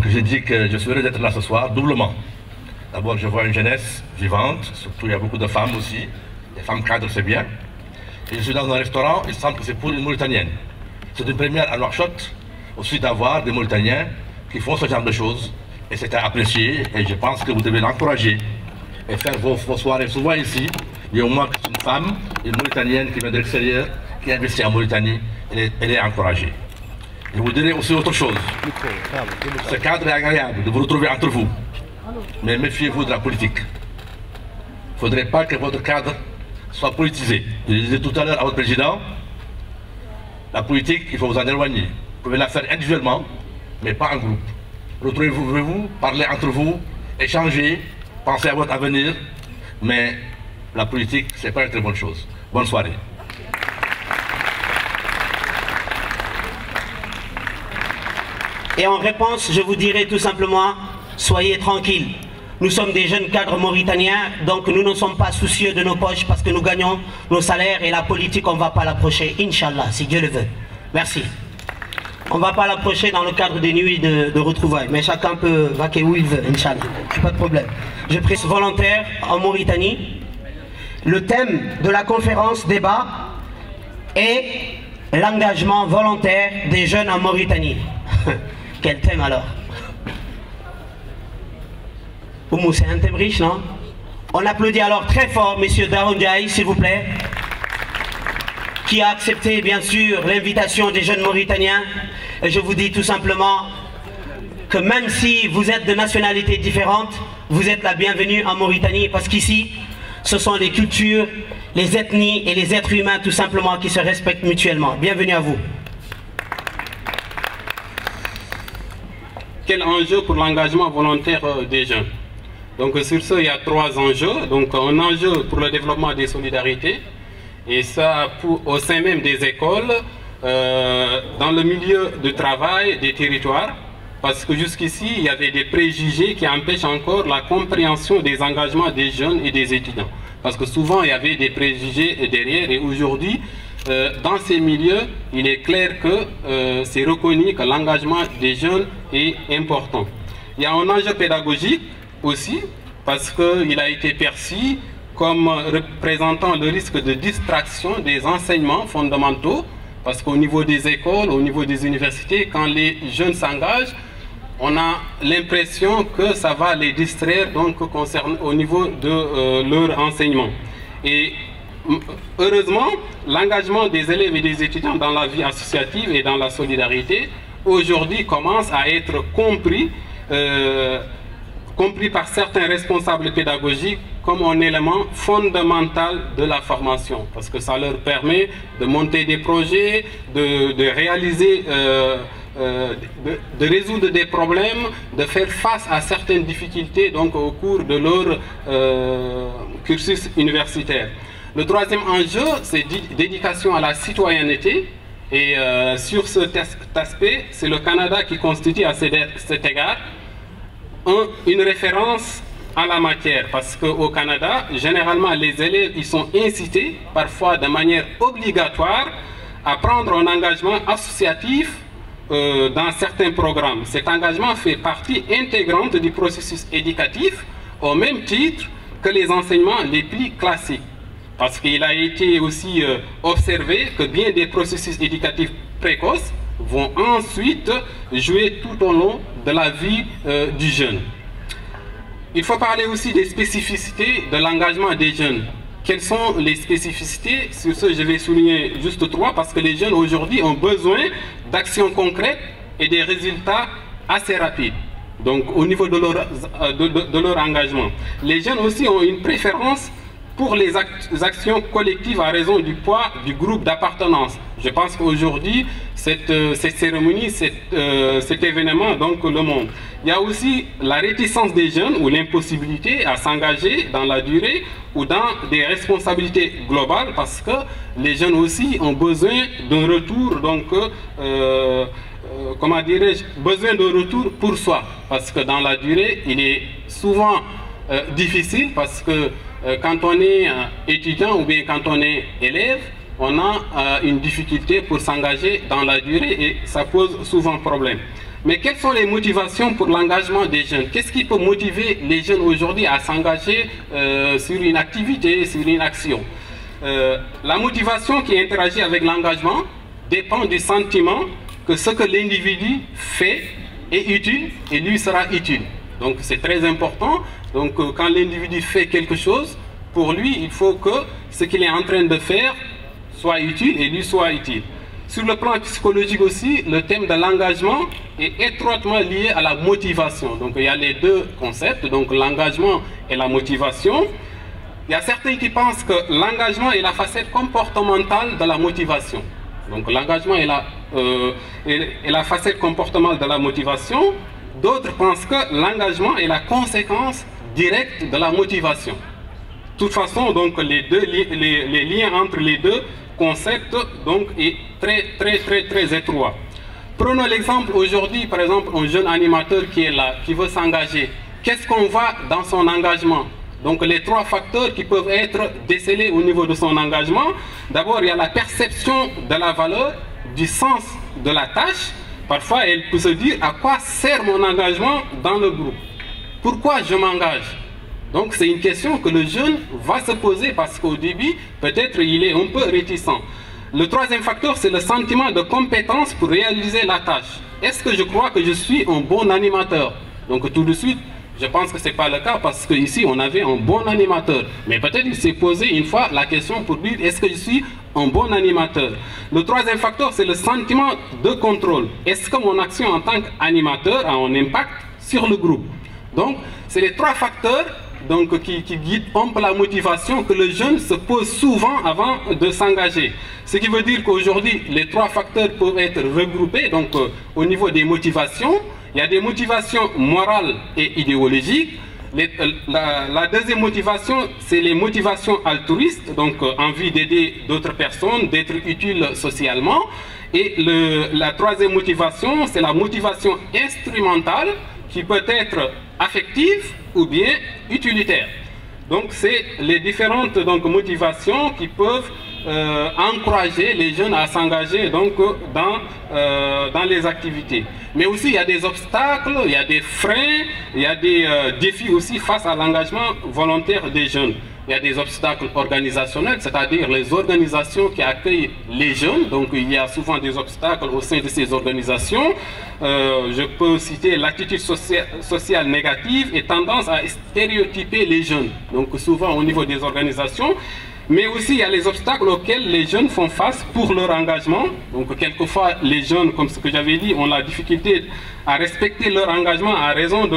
J'ai dit que je suis heureux d'être là ce soir, doublement. D'abord, je vois une jeunesse vivante, surtout il y a beaucoup de femmes aussi. Les femmes cadres, c'est bien. Et je suis dans un restaurant, il semble que c'est pour une Mauritanienne. C'est une première à Nouakchott aussi d'avoir des Mauritaniens qui font ce genre de choses. Et c'est à apprécier, et je pense que vous devez l'encourager et faire vos soirées souvent ici. Il y a au moins une femme, une Mauritanienne qui vient de l'extérieur, qui investit en Mauritanie, elle est encouragée. Je vous dirai aussi autre chose. Ce cadre est agréable de vous retrouver entre vous. Mais méfiez-vous de la politique. Il ne faudrait pas que votre cadre soit politisé. Je disais tout à l'heure à votre président, la politique, il faut vous en éloigner. Vous pouvez la faire individuellement, mais pas en groupe. Retrouvez-vous, parlez entre vous, échangez, pensez à votre avenir, mais la politique, ce n'est pas une très bonne chose. Bonne soirée. Et en réponse, je vous dirai tout simplement, soyez tranquilles. Nous sommes des jeunes cadres mauritaniens, donc nous ne sommes pas soucieux de nos poches parce que nous gagnons nos salaires et la politique, on ne va pas l'approcher, Inch'Allah, si Dieu le veut. Merci. On ne va pas l'approcher dans le cadre des nuits de retrouvailles, mais chacun peut vaquer où il veut, Inch'Allah, pas de problème. Je prie volontaire en Mauritanie. Le thème de la conférence débat est l'engagement volontaire des jeunes en Mauritanie. Quel thème alors? Oumou, c'est un thème riche, non? On applaudit alors très fort M. Daoundiaï, s'il vous plaît, qui a accepté bien sûr l'invitation des jeunes Mauritaniens. Et je vous dis tout simplement que même si vous êtes de nationalités différentes, vous êtes la bienvenue en Mauritanie, parce qu'ici, ce sont les cultures, les ethnies et les êtres humains tout simplement qui se respectent mutuellement. Bienvenue à vous. Quel enjeu pour l'engagement volontaire des jeunes? Donc sur ce, il y a 3 enjeux. Donc un enjeu pour le développement des solidarités, et ça au sein même des écoles, dans le milieu du travail, des territoires, parce que jusqu'ici, il y avait des préjugés qui empêchent encore la compréhension des engagements des jeunes et des étudiants. Parce que souvent, il y avait des préjugés derrière, et aujourd'hui, dans ces milieux, il est clair que c'est reconnu que l'engagement des jeunes est important. Il y a un enjeu pédagogique aussi, parce qu'il a été perçu comme représentant le risque de distraction des enseignements fondamentaux, parce qu'au niveau des écoles, au niveau des universités, quand les jeunes s'engagent, on a l'impression que ça va les distraire donc, au niveau de leur enseignement. Et heureusement, l'engagement des élèves et des étudiants dans la vie associative et dans la solidarité, aujourd'hui commence à être compris par certains responsables pédagogiques comme un élément fondamental de la formation, parce que ça leur permet de monter des projets, de réaliser, de résoudre des problèmes, de faire face à certaines difficultés donc, au cours de leur cursus universitaire. Le troisième enjeu, c'est d'éducation à la citoyenneté, et sur cet aspect, c'est le Canada qui constitue à cet égard une référence en la matière, parce qu'au Canada, généralement, les élèves ils sont incités, parfois de manière obligatoire, à prendre un engagement associatif dans certains programmes. Cet engagement fait partie intégrante du processus éducatif, au même titre que les enseignements les plus classiques. Parce qu'il a été aussi observé que bien des processus éducatifs précoces vont ensuite jouer tout au long de la vie du jeune. Il faut parler aussi des spécificités de l'engagement des jeunes. Quelles sont les spécificités? Sur ce, je vais souligner juste 3, parce que les jeunes aujourd'hui ont besoin d'actions concrètes et des résultats assez rapides. Donc au niveau de leur engagement. Les jeunes aussi ont une préférence pour les actions collectives à raison du poids du groupe d'appartenance. Je pense qu'aujourd'hui, cette cérémonie, cet événement, donc le monde. Il y a aussi la réticence des jeunes ou l'impossibilité à s'engager dans la durée ou dans des responsabilités globales, parce que les jeunes aussi ont besoin d'un retour, donc, comment dirais-je, besoin d'un retour pour soi. Parce que dans la durée, il est souvent difficile, parce que quand on est étudiant ou bien quand on est élève, on a une difficulté pour s'engager dans la durée et ça pose souvent problème. Mais quelles sont les motivations pour l'engagement des jeunes? Qu'est-ce qui peut motiver les jeunes aujourd'hui à s'engager sur une activité, sur une action? La motivation qui interagit avec l'engagement dépend du sentiment que ce que l'individu fait est utile et lui sera utile. Donc c'est très important. Donc quand l'individu fait quelque chose, pour lui, il faut que ce qu'il est en train de faire soit utile et lui soit utile. Sur le plan psychologique aussi, le thème de l'engagement est étroitement lié à la motivation. Donc il y a les deux concepts, donc l'engagement et la motivation. Il y a certains qui pensent que l'engagement est la facette comportementale de la motivation. Donc l'engagement est la facette comportementale de la motivation. D'autres pensent que l'engagement est la conséquence directe de la motivation. De toute façon, donc les liens entre les deux concepts donc est très étroit. Prenons l'exemple aujourd'hui, par exemple, un jeune animateur qui est là, qui veut s'engager. Qu'est-ce qu'on voit dans son engagement? Donc les trois facteurs qui peuvent être décelés au niveau de son engagement. D'abord, il y a la perception de la valeur, du sens de la tâche. Parfois, elle peut se dire à quoi sert mon engagement dans le groupe? Pourquoi je m'engage? Donc c'est une question que le jeune va se poser parce qu'au début, peut-être il est un peu réticent. Le troisième facteur, c'est le sentiment de compétence pour réaliser la tâche. Est-ce que je crois que je suis un bon animateur? Donc tout de suite, je pense que ce n'est pas le cas parce qu'ici, on avait un bon animateur. Mais peut-être il s'est posé une fois la question pour dire, est-ce que je suis un bon animateur? Le troisième facteur, c'est le sentiment de contrôle. Est-ce que mon action en tant qu'animateur a un impact sur le groupe? Donc, c'est les trois facteurs donc, qui guident un peu la motivation que le jeune se pose souvent avant de s'engager. Ce qui veut dire qu'aujourd'hui, les trois facteurs peuvent être regroupés donc, au niveau des motivations. Il y a des motivations morales et idéologiques. La deuxième motivation, c'est les motivations altruistes, donc envie d'aider d'autres personnes, d'être utile socialement. Et la troisième motivation, c'est la motivation instrumentale qui peut être affective ou bien utilitaire. Donc c'est les différentes motivations qui peuvent encourager les jeunes à s'engager dans les activités. Mais aussi il y a des obstacles, il y a des freins, il y a des défis aussi face à l'engagement volontaire des jeunes. Il y a des obstacles organisationnels, c'est-à-dire les organisations qui accueillent les jeunes. Donc il y a souvent des obstacles au sein de ces organisations. Je peux citer l'attitude sociale négative et tendance à stéréotyper les jeunes. Donc souvent au niveau des organisations. Mais aussi, il y a les obstacles auxquels les jeunes font face pour leur engagement. Donc, quelquefois, les jeunes, comme ce que j'avais dit, ont la difficulté à respecter leur engagement à raison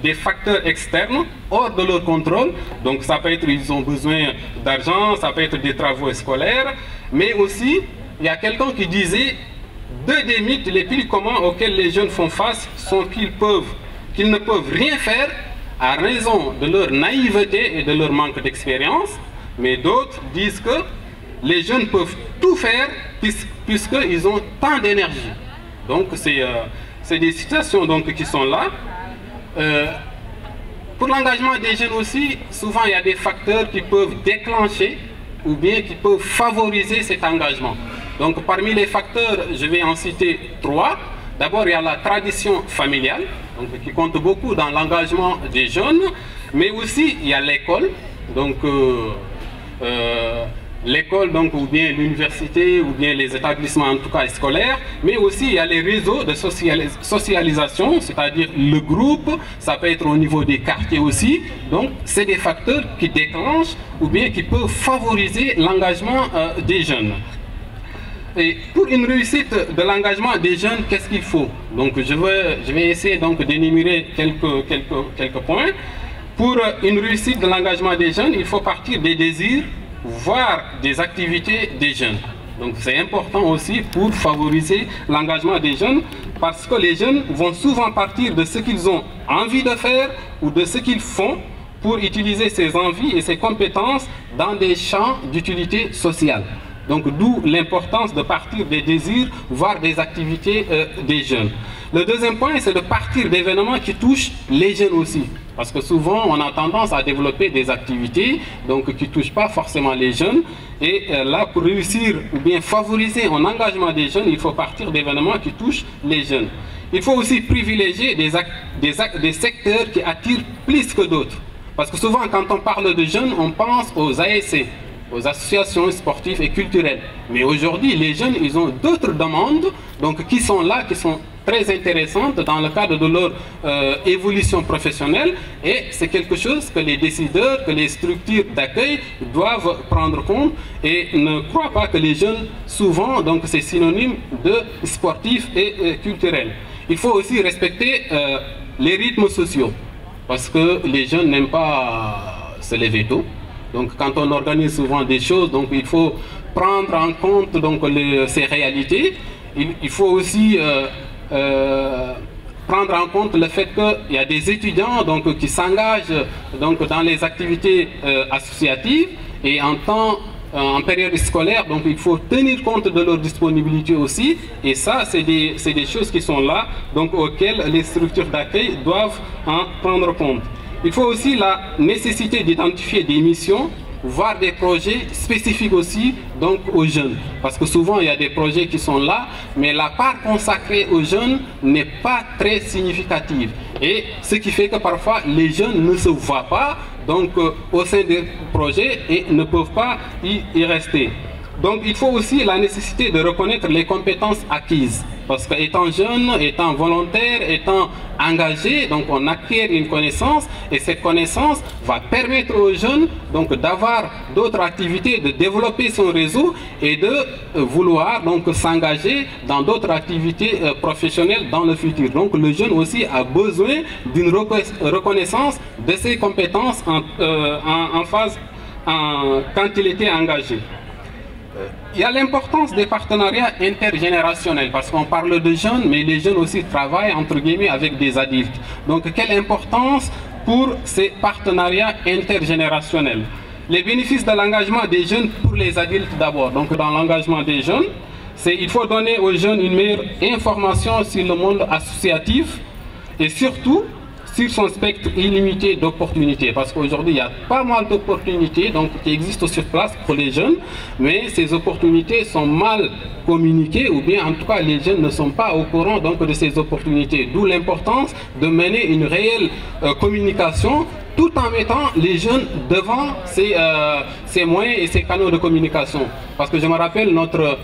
des facteurs externes, hors de leur contrôle. Donc, ça peut être, ils ont besoin d'argent, ça peut être des travaux scolaires. Mais aussi, il y a quelqu'un qui disait, deux des mythes les plus communs auxquels les jeunes font face sont qu'ils ne peuvent rien faire à raison de leur naïveté et de leur manque d'expérience. Mais d'autres disent que les jeunes peuvent tout faire puisqu'ils ont tant d'énergie. Donc c'est des situations qui sont là. Pour l'engagement des jeunes aussi, souvent il y a des facteurs qui peuvent déclencher ou bien qui peuvent favoriser cet engagement. Donc parmi les facteurs, je vais en citer trois. D'abord il y a la tradition familiale, qui compte beaucoup dans l'engagement des jeunes. Mais aussi il y a l'école. Donc l'école ou bien l'université ou bien les établissements en tout cas scolaires, mais aussi il y a les réseaux de socialisation, c'est-à-dire le groupe, ça peut être au niveau des quartiers aussi. Donc c'est des facteurs qui déclenchent ou bien qui peuvent favoriser l'engagement des jeunes. Et pour une réussite de l'engagement des jeunes, qu'est-ce qu'il faut? Donc je vais essayer d'énumérer quelques points. Pour une réussite de l'engagement des jeunes, il faut partir des désirs, voire des activités des jeunes. Donc c'est important aussi pour favoriser l'engagement des jeunes parce que les jeunes vont souvent partir de ce qu'ils ont envie de faire ou de ce qu'ils font pour utiliser ces envies et ces compétences dans des champs d'utilité sociale. Donc d'où l'importance de partir des désirs, voire des activités des jeunes. Le deuxième point, c'est de partir d'événements qui touchent les jeunes aussi. Parce que souvent, on a tendance à développer des activités qui ne touchent pas forcément les jeunes. Et là, pour réussir ou bien favoriser un engagement des jeunes, il faut partir d'événements qui touchent les jeunes. Il faut aussi privilégier des secteurs qui attirent plus que d'autres. Parce que souvent, quand on parle de jeunes, on pense aux ASC, aux associations sportives et culturelles. Mais aujourd'hui, les jeunes, ils ont d'autres demandes donc, qui sont là, qui sont très intéressantes dans le cadre de leur évolution professionnelle. Et c'est quelque chose que les décideurs, que les structures d'accueil doivent prendre compte et ne croient pas que les jeunes, souvent, donc c'est synonyme de sportifs et culturels. Il faut aussi respecter les rythmes sociaux. Parce que les jeunes n'aiment pas se lever tôt. Donc quand on organise souvent des choses, donc il faut prendre en compte donc, ces réalités. Il faut aussi prendre en compte le fait qu'il y a des étudiants donc, qui s'engagent donc, dans les activités associatives et en période scolaire, donc il faut tenir compte de leur disponibilité aussi. Et ça, c'est des choses qui sont là, donc auxquelles les structures d'accueil doivent en prendre compte. Il faut aussi la nécessité d'identifier des missions, voire des projets spécifiques aussi donc, aux jeunes. Parce que souvent, il y a des projets qui sont là, mais la part consacrée aux jeunes n'est pas très significative. Et ce qui fait que parfois, les jeunes ne se voient pas donc, au sein des projets et ne peuvent pas y rester. Donc il faut aussi la nécessité de reconnaître les compétences acquises. Parce qu'étant jeune, étant volontaire, étant engagé, donc on acquiert une connaissance et cette connaissance va permettre aux jeunes donc d'avoir d'autres activités, de développer son réseau et de vouloir donc s'engager dans d'autres activités professionnelles dans le futur. Donc le jeune aussi a besoin d'une reconnaissance de ses compétences quand il était engagé. Il y a l'importance des partenariats intergénérationnels parce qu'on parle de jeunes, mais les jeunes aussi travaillent entre guillemets avec des adultes. Donc quelle importance pour ces partenariats intergénérationnels? Les bénéfices de l'engagement des jeunes pour les adultes d'abord. Donc dans l'engagement des jeunes, il faut donner aux jeunes une meilleure information sur le monde associatif et surtout sur son spectre illimité d'opportunités. Parce qu'aujourd'hui, il y a pas mal d'opportunités qui existent sur place pour les jeunes, mais ces opportunités sont mal communiquées, ou bien en tout cas, les jeunes ne sont pas au courant donc, de ces opportunités. D'où l'importance de mener une réelle communication, tout en mettant les jeunes devant ces moyens et ces canaux de communication. Parce que je me rappelle, notre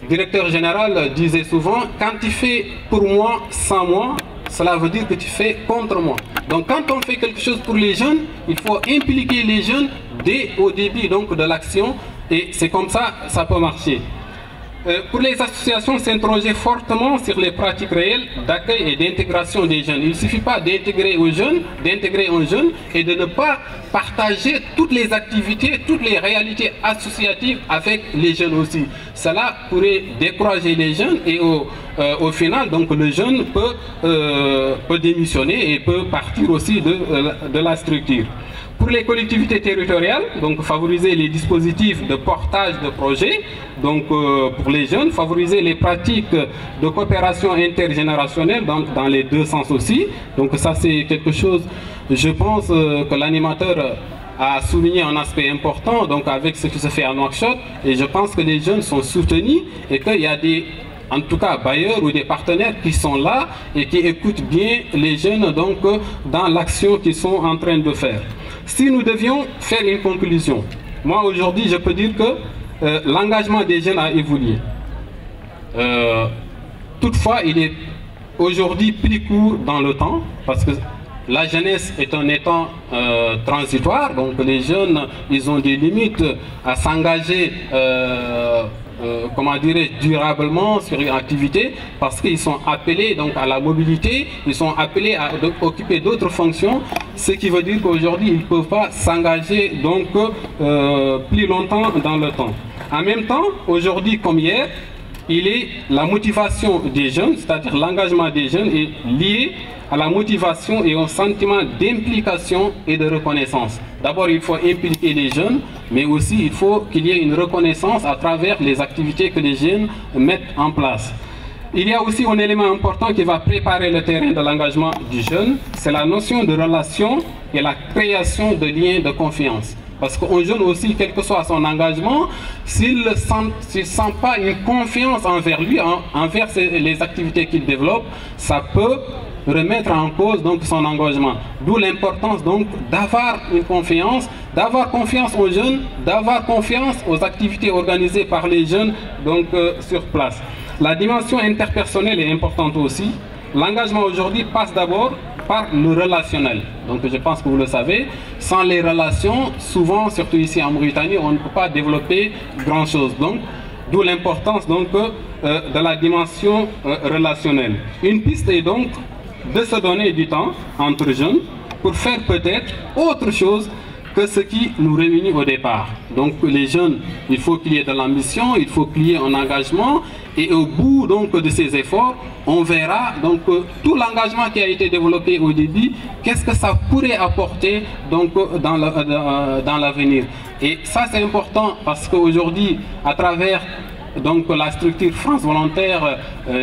directeur général disait souvent, quand tu fais pour moi, sans moi, cela veut dire que tu fais contre moi. Donc quand on fait quelque chose pour les jeunes, il faut impliquer les jeunes dès au début donc, de l'action et c'est comme ça que ça peut marcher. Pour les associations, s'interroger fortement sur les pratiques réelles d'accueil et d'intégration des jeunes. Il ne suffit pas d'intégrer un jeune et de ne pas partager toutes les activités, toutes les réalités associatives avec les jeunes aussi. Cela pourrait décourager les jeunes et au final, donc, le jeune peut démissionner et peut partir aussi de la structure. Pour les collectivités territoriales, donc favoriser les dispositifs de portage de projets, donc pour les jeunes, favoriser les pratiques de coopération intergénérationnelle dans les deux sens aussi. Donc ça c'est quelque chose, je pense que l'animateur a souligné un aspect important donc avec ce qui se fait à Nouakchott et je pense que les jeunes sont soutenus et qu'il y a des en tout cas bailleurs ou des partenaires qui sont là et qui écoutent bien les jeunes donc dans l'action qu'ils sont en train de faire. Si nous devions faire une conclusion, moi aujourd'hui je peux dire que l'engagement des jeunes a évolué. Toutefois, il est aujourd'hui plus court dans le temps parce que la jeunesse est un état transitoire, donc les jeunes ils ont des limites à s'engager comment dirais-je, durablement sur une activité parce qu'ils sont appelés donc à la mobilité, ils sont appelés à occuper d'autres fonctions, ce qui veut dire qu'aujourd'hui ils ne peuvent pas s'engager donc plus longtemps dans le temps. En même temps, aujourd'hui comme hier, la motivation des jeunes, c'est-à-dire l'engagement des jeunes est lié à la motivation et au sentiment d'implication et de reconnaissance. D'abord, il faut impliquer les jeunes, mais aussi il faut qu'il y ait une reconnaissance à travers les activités que les jeunes mettent en place. Il y a aussi un élément important qui va préparer le terrain de l'engagement du jeune, c'est la notion de relation et la création de liens de confiance. Parce qu'un jeune aussi, quel que soit son engagement, s'il ne sent pas une confiance envers lui, envers les activités qu'il développe, ça peut remettre en cause donc son engagement. D'où l'importance donc d'avoir une confiance, d'avoir confiance aux jeunes, d'avoir confiance aux activités organisées par les jeunes donc sur place. La dimension interpersonnelle est importante aussi. L'engagement aujourd'hui passe d'abord par le relationnel. Donc je pense que vous le savez, sans les relations, souvent, surtout ici en Mauritanie, on ne peut pas développer grand-chose. Donc, d'où l'importance donc de la dimension relationnelle. Une piste est donc de se donner du temps entre jeunes pour faire peut-être autre chose que ce qui nous réunit au départ. Donc les jeunes, il faut qu'il y ait de l'ambition, il faut qu'il y ait un engagement, et au bout donc de ces efforts, on verra donc tout l'engagement qui a été développé au début, qu'est-ce que ça pourrait apporter donc dans l'avenir. Et ça c'est important parce qu'aujourd'hui, à travers donc la structure France Volontaire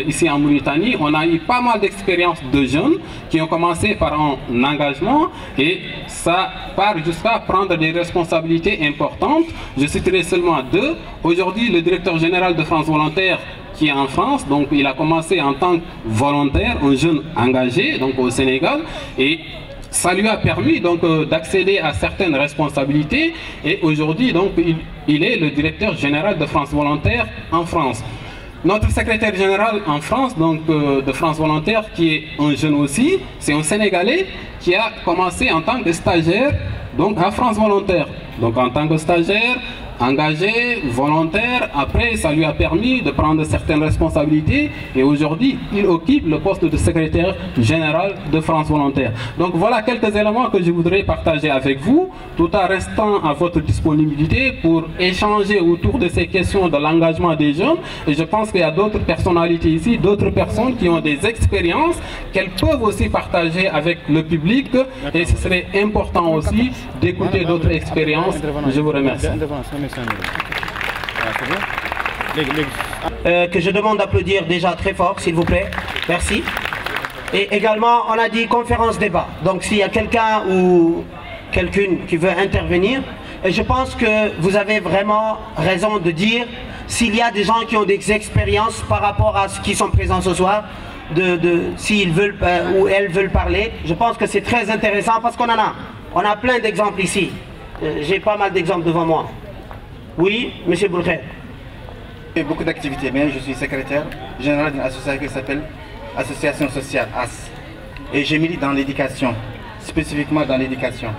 ici en Mauritanie, on a eu pas mal d'expériences de jeunes qui ont commencé par un engagement et ça part jusqu'à prendre des responsabilités importantes. Je citerai seulement deux. Aujourd'hui, le directeur général de France Volontaire qui est en France, donc il a commencé en tant que volontaire, un jeune engagé donc au Sénégal, et ça lui a permis donc d'accéder à certaines responsabilités et aujourd'hui donc il est le directeur général de France Volontaire en France. Notre secrétaire général en France, donc de France Volontaire, qui est un jeune aussi, c'est un Sénégalais qui a commencé en tant que stagiaire donc à France Volontaire. Donc en tant que stagiaire, engagé, volontaire, après ça lui a permis de prendre certaines responsabilités et aujourd'hui il occupe le poste de secrétaire général de France Volontaire. Donc voilà quelques éléments que je voudrais partager avec vous, tout en restant à votre disponibilité pour échanger autour de ces questions de l'engagement des jeunes. Et je pense qu'il y a d'autres personnalités ici, d'autres personnes qui ont des expériences qu'elles peuvent aussi partager avec le public et ce serait important aussi d'écouter d'autres expériences. Je vous remercie. Que je demande d'applaudir déjà très fort, s'il vous plaît. Merci. Et également, on a dit conférence débat. Donc s'il y a quelqu'un ou quelqu'une qui veut intervenir, et je pense que vous avez vraiment raison de dire s'il y a des gens qui ont des expériences par rapport à ceux qui sont présents ce soir, s'ils veulent ou elles veulent parler. Je pense que c'est très intéressant parce qu'on on a plein d'exemples ici. J'ai pas mal d'exemples devant moi. Oui, monsieur Bourkhet. J'ai beaucoup d'activités, mais je suis secrétaire général d'une association qui s'appelle Association Sociale AS. Et je milite dans l'éducation, spécifiquement dans l'éducation.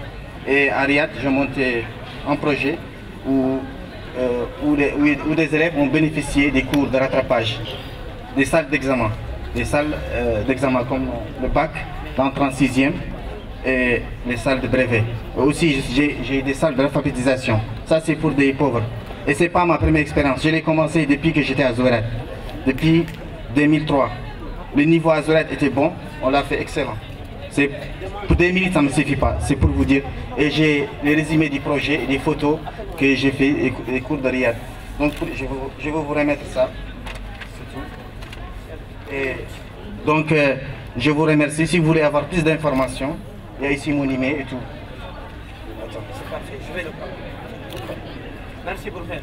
Et à Riyad, j'ai monté un projet où des élèves ont bénéficié des cours de rattrapage, des salles d'examen. Des salles d'examen comme le bac dans 36e et les salles de brevet. Aussi, j'ai des salles d'alphabétisation. Ça, c'est pour des pauvres. Et ce n'est pas ma première expérience. Je l'ai commencé depuis que j'étais à Zouérate, depuis 2003. Le niveau à Zouérate était bon, on l'a fait excellent. Pour 2 minutes, ça ne me suffit pas, c'est pour vous dire. Et j'ai les résumés du projet et des photos que j'ai fait, les cours de Riyad. Donc, je vais vous remettre ça. Et donc, je vous remercie. Si vous voulez avoir plus d'informations, il y a ici mon email et tout. C'est parfait, je vais le prendre. Merci pour le faire.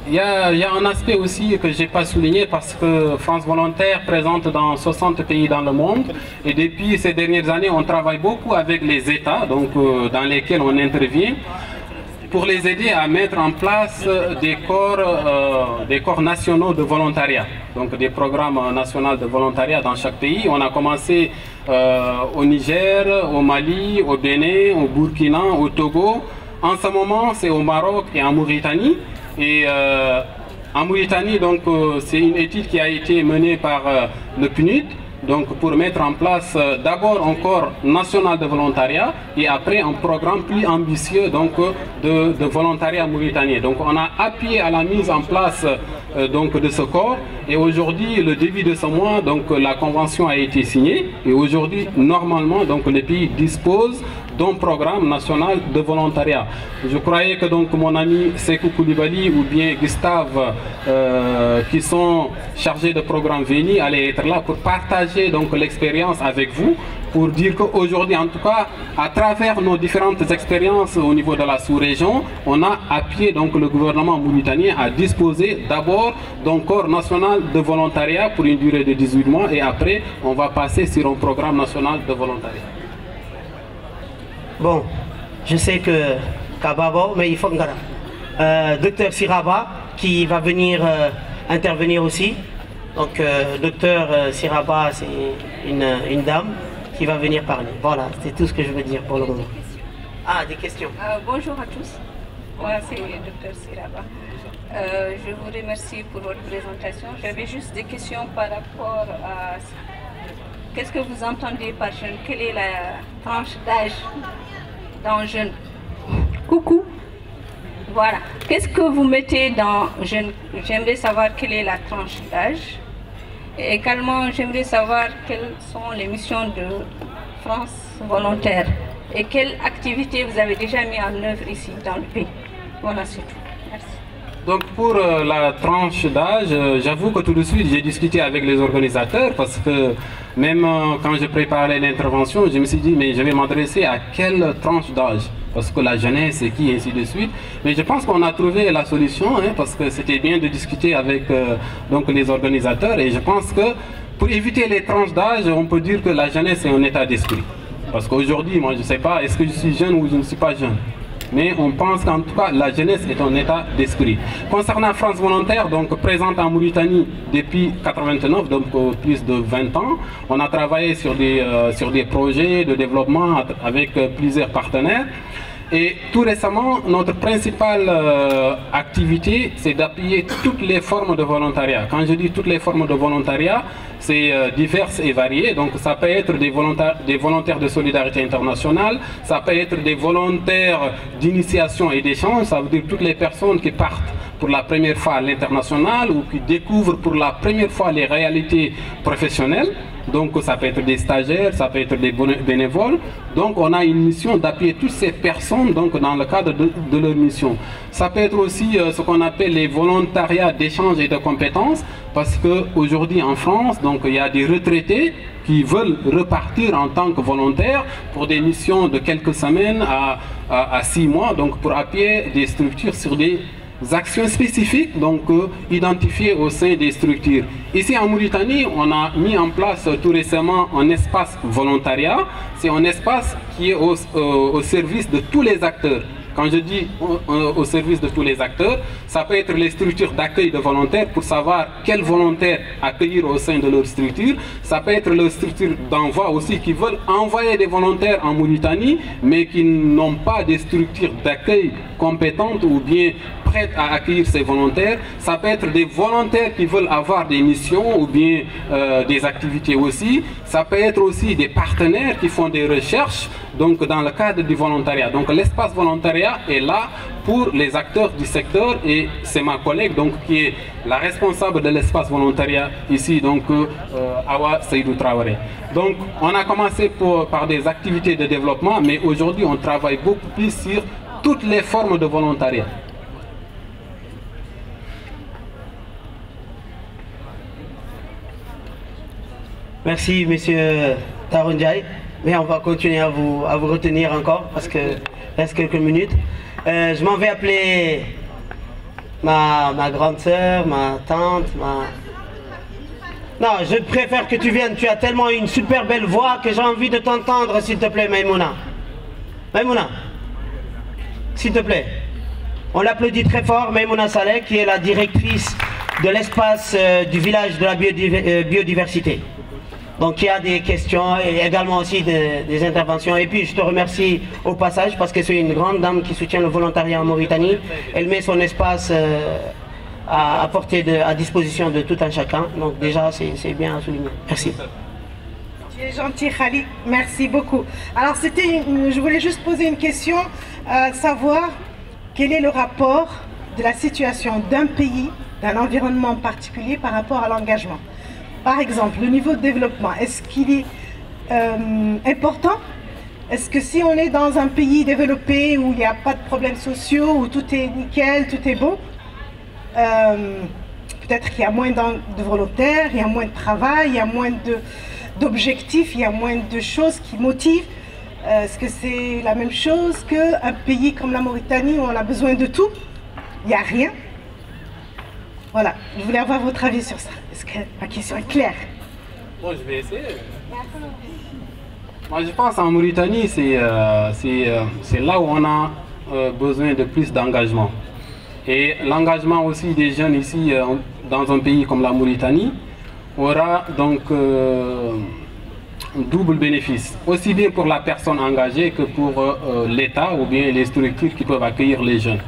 Il y a un aspect aussi que je n'ai pas souligné parce que France Volontaire présente dans 60 pays dans le monde et depuis ces dernières années on travaille beaucoup avec les États donc, dans lesquels on intervient pour les aider à mettre en place des corps nationaux de volontariat, donc des programmes nationaux de volontariat dans chaque pays. On a commencé au Niger, au Mali, au Bénin, au Burkina, au Togo. En ce moment, c'est au Maroc et en Mauritanie. Et en Mauritanie, donc, c'est une étude qui a été menée par le PNUD. Donc pour mettre en place d'abord un corps national de volontariat et après un programme plus ambitieux donc, de volontariat mauritanien. Donc on a appuyé à la mise en place donc, de ce corps et aujourd'hui, le début de ce mois, donc, la convention a été signée et aujourd'hui, normalement, donc, les pays disposent d'un programme national de volontariat. Je croyais que donc, mon ami Sekou Koulibaly ou bien Gustave qui sont chargés de programme VENI allaient être là pour partager donc l'expérience avec vous pour dire qu'aujourd'hui, en tout cas, à travers nos différentes expériences au niveau de la sous-région, on a appuyé donc le gouvernement mauritanien à disposer d'abord d'un corps national de volontariat pour une durée de 18 mois et après, on va passer sur un programme national de volontariat. Bon, je sais que Kababo, mais il faut Docteur Siraba qui va venir intervenir aussi. Donc, docteur Siraba, c'est une dame qui va venir parler. Voilà, c'est tout ce que je veux dire pour le moment. Ah, des questions. Bonjour à tous. Moi, c'est le docteur Siraba. Je vous remercie pour votre présentation. J'avais juste des questions par rapport à qu'est-ce que vous entendez par jeune? Quelle est la tranche d'âge dans jeune? Coucou. Voilà. Qu'est-ce que vous mettez dans jeune? J'aimerais savoir quelle est la tranche d'âge. Et également, j'aimerais savoir quelles sont les missions de France Volontaire et quelles activités vous avez déjà mis en œuvre ici dans le pays. Voilà, c'est tout. Merci. Donc pour la tranche d'âge, j'avoue que tout de suite j'ai discuté avec les organisateurs parce que même quand je préparais l'intervention, je me suis dit mais je vais m'adresser à quelle tranche d'âge? Parce que la jeunesse et qui, ainsi de suite. Mais je pense qu'on a trouvé la solution, hein, parce que c'était bien de discuter avec donc les organisateurs. Et je pense que pour éviter les tranches d'âge, on peut dire que la jeunesse est un état d'esprit. Parce qu'aujourd'hui, moi je ne sais pas, est-ce que je suis jeune ou je ne suis pas jeune? Mais on pense qu'en tout cas, la jeunesse est un état d'esprit. Concernant France Volontaire, donc présente en Mauritanie depuis 1989, donc plus de 20 ans, on a travaillé sur des projets de développement avec plusieurs partenaires. Et tout récemment, notre principale activité, c'est d'appuyer toutes les formes de volontariat. Quand je dis toutes les formes de volontariat, c'est diverses et variées. Donc ça peut être des volontaires de solidarité internationale, ça peut être des volontaires d'initiation et d'échange, ça veut dire toutes les personnes qui partent pour la première fois à l'international ou qui découvrent pour la première fois les réalités professionnelles. Donc ça peut être des stagiaires, ça peut être des bénévoles. Donc on a une mission d'appuyer toutes ces personnes donc, dans le cadre de leur mission. Ça peut être aussi ce qu'on appelle les volontariats d'échange et de compétences, parce qu'aujourd'hui en France, donc, il y a des retraités qui veulent repartir en tant que volontaires pour des missions de quelques semaines à 6 mois, donc pour appuyer des structures sur des actions spécifiques donc identifiées au sein des structures. Ici en Mauritanie, on a mis en place tout récemment un espace volontariat. C'est un espace qui est au service de tous les acteurs. Quand je dis au service de tous les acteurs, ça peut être les structures d'accueil de volontaires pour savoir quels volontaires accueillir au sein de leur structure. Ça peut être les structures d'envoi aussi qui veulent envoyer des volontaires en Mauritanie, mais qui n'ont pas des structures d'accueil compétentes ou bien prêtes à accueillir ces volontaires. Ça peut être des volontaires qui veulent avoir des missions ou bien des activités aussi. Ça peut être aussi des partenaires qui font des recherches donc dans le cadre du volontariat. Donc l'espace volontariat est là pour les acteurs du secteur et c'est ma collègue donc qui est la responsable de l'espace volontariat ici, donc Awa Seydou Traoré. Donc on a commencé par des activités de développement, mais aujourd'hui on travaille beaucoup plus sur toutes les formes de volontariat. Merci, monsieur Tarundjaï. Mais on va continuer à vous retenir encore parce que reste quelques minutes. Je m'en vais appeler ma grande sœur, ma tante, Non, je préfère que tu viennes. Tu as tellement une super belle voix que j'ai envie de t'entendre, s'il te plaît, Maïmouna. Maïmouna, s'il te plaît. On l'applaudit très fort, Maïmouna Saleh, qui est la directrice de l'espace du village de la biodiversité. Donc il y a des questions et également aussi des interventions. Et puis je te remercie au passage parce que c'est une grande dame qui soutient le volontariat en Mauritanie. Elle met son espace à disposition de tout un chacun. Donc déjà c'est bien à souligner. Merci. Tu es gentil Khali, merci beaucoup. Alors je voulais juste poser une question, savoir quel est le rapport de la situation d'un pays, d'un environnement particulier par rapport à l'engagement. Par exemple, le niveau de développement, est-ce qu'il est important? Est-ce que si on est dans un pays développé où il n'y a pas de problèmes sociaux, où tout est nickel, tout est beau, peut-être qu'il y a moins de volontaires, il y a moins de travail, il y a moins d'objectifs, il y a moins de choses qui motivent. Est-ce que c'est la même chose qu'un pays comme la Mauritanie où on a besoin de tout? Il n'y a rien. Voilà, je voulais avoir votre avis sur ça. Est-ce que ma question est claire? Bon, je vais essayer. Moi, je pense en Mauritanie, c'est là où on a besoin de plus d'engagement. Et l'engagement aussi des jeunes ici, dans un pays comme la Mauritanie, aura donc un double bénéfice, aussi bien pour la personne engagée que pour l'État ou bien les structures qui peuvent accueillir les jeunes.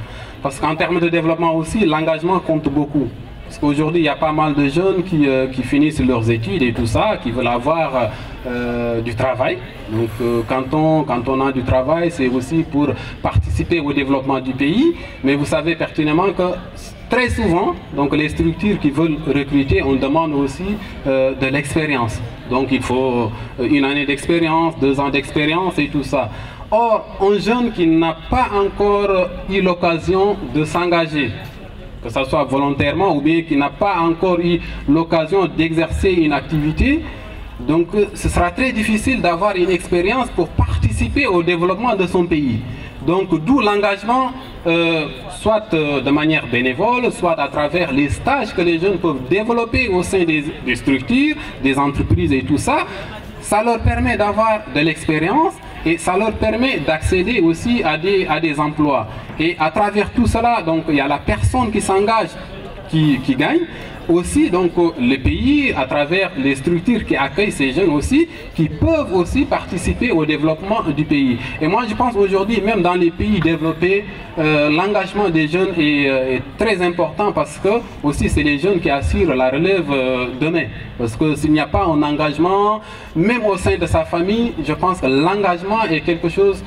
Parce qu'en termes de développement aussi, l'engagement compte beaucoup. Parce qu'aujourd'hui, il y a pas mal de jeunes qui finissent leurs études et tout ça, qui veulent avoir du travail. Donc quand on a du travail, c'est aussi pour participer au développement du pays. Mais vous savez pertinemment que très souvent, donc les structures qui veulent recruter, on demande aussi de l'expérience. Donc il faut 1 année d'expérience, 2 ans d'expérience et tout ça. Or, un jeune qui n'a pas encore eu l'occasion de s'engager, que ce soit volontairement ou bien qui n'a pas encore eu l'occasion d'exercer une activité, donc ce sera très difficile d'avoir une expérience pour participer au développement de son pays. Donc d'où l'engagement, soit de manière bénévole, soit à travers les stages que les jeunes peuvent développer au sein des structures, des entreprises et tout ça. Ça leur permet d'avoir de l'expérience et ça leur permet d'accéder aussi à des emplois. Et à travers tout cela, donc il y a la personne qui s'engage qui gagne. Aussi, donc les pays, à travers les structures qui accueillent ces jeunes aussi, qui peuvent aussi participer au développement du pays. Et moi, je pense aujourd'hui, même dans les pays développés, l'engagement des jeunes est très important parce que aussi c'est les jeunes qui assurent la relève demain. Parce que s'il n'y a pas un engagement, même au sein de sa famille, je pense que l'engagement est quelque chose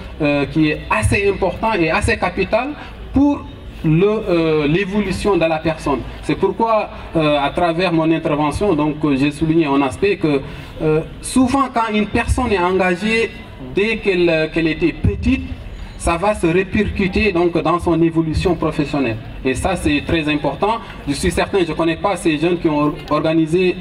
qui est assez important et assez capital pour l'évolution de la personne. C'est pourquoi à travers mon intervention, donc j'ai souligné un aspect que souvent quand une personne est engagée dès qu'elle était petite, ça va se répercuter donc dans son évolution professionnelle. Et ça c'est très important. Je suis certain, je ne connais pas ces jeunes qui ont organisé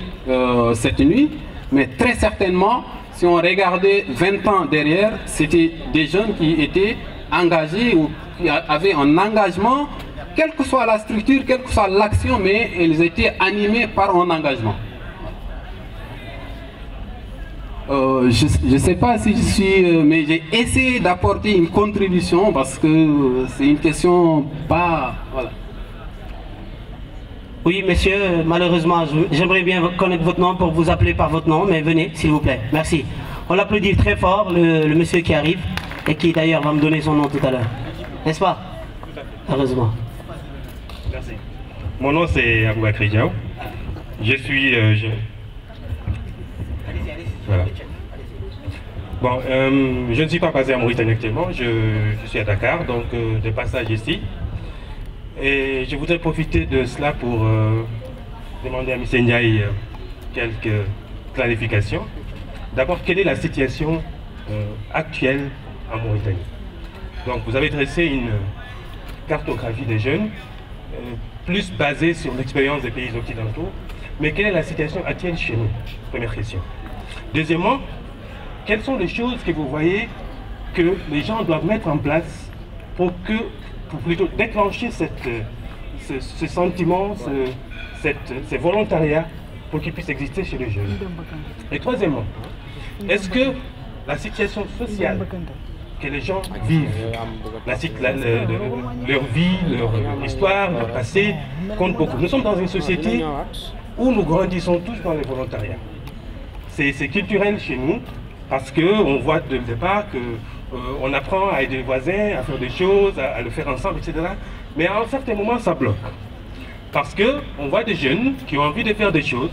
cette nuit, mais très certainement, si on regardait 20 ans derrière, c'était des jeunes qui étaient engagés ou qui avaient un engagement, quelle que soit la structure, quelle que soit l'action, mais ils étaient animés par un engagement. Je ne sais pas si je suis, mais j'ai essayé d'apporter une contribution parce que c'est une question pas... Voilà. Oui, messieurs, malheureusement, j'aimerais bien connaître votre nom pour vous appeler par votre nom, mais venez, s'il vous plaît. Merci. On l'applaudit très fort, le monsieur qui arrive, et qui d'ailleurs va me donner son nom tout à l'heure. N'est-ce pas? Heureusement. Merci. Mon nom c'est Aboubakri Diaw. Je suis... Voilà. Bon, je ne suis pas basé en Mauritanie actuellement, je suis à Dakar, donc de passage ici. Et je voudrais profiter de cela pour demander à M. Ndiaye quelques clarifications. D'abord, quelle est la situation actuelle en Mauritanie? Donc, vous avez dressé une cartographie des jeunes, plus basée sur l'expérience des pays occidentaux. Mais quelle est la situation actuelle chez nous? Première question. Deuxièmement, quelles sont les choses que vous voyez que les gens doivent mettre en place pour plutôt déclencher ce sentiment, ce volontariat pour qu'il puisse exister chez les jeunes? Et troisièmement, est-ce que la situation sociale que les gens vivent, leur vie, leur histoire, leur passé, compte beaucoup? Nous sommes dans une société où nous grandissons tous dans le volontariat. C'est culturel chez nous, parce qu'on voit dès le départ qu'on apprend à aider les voisins, à faire des choses, à le faire ensemble, etc. Mais à un certain moment, ça bloque. Parce qu'on voit des jeunes qui ont envie de faire des choses,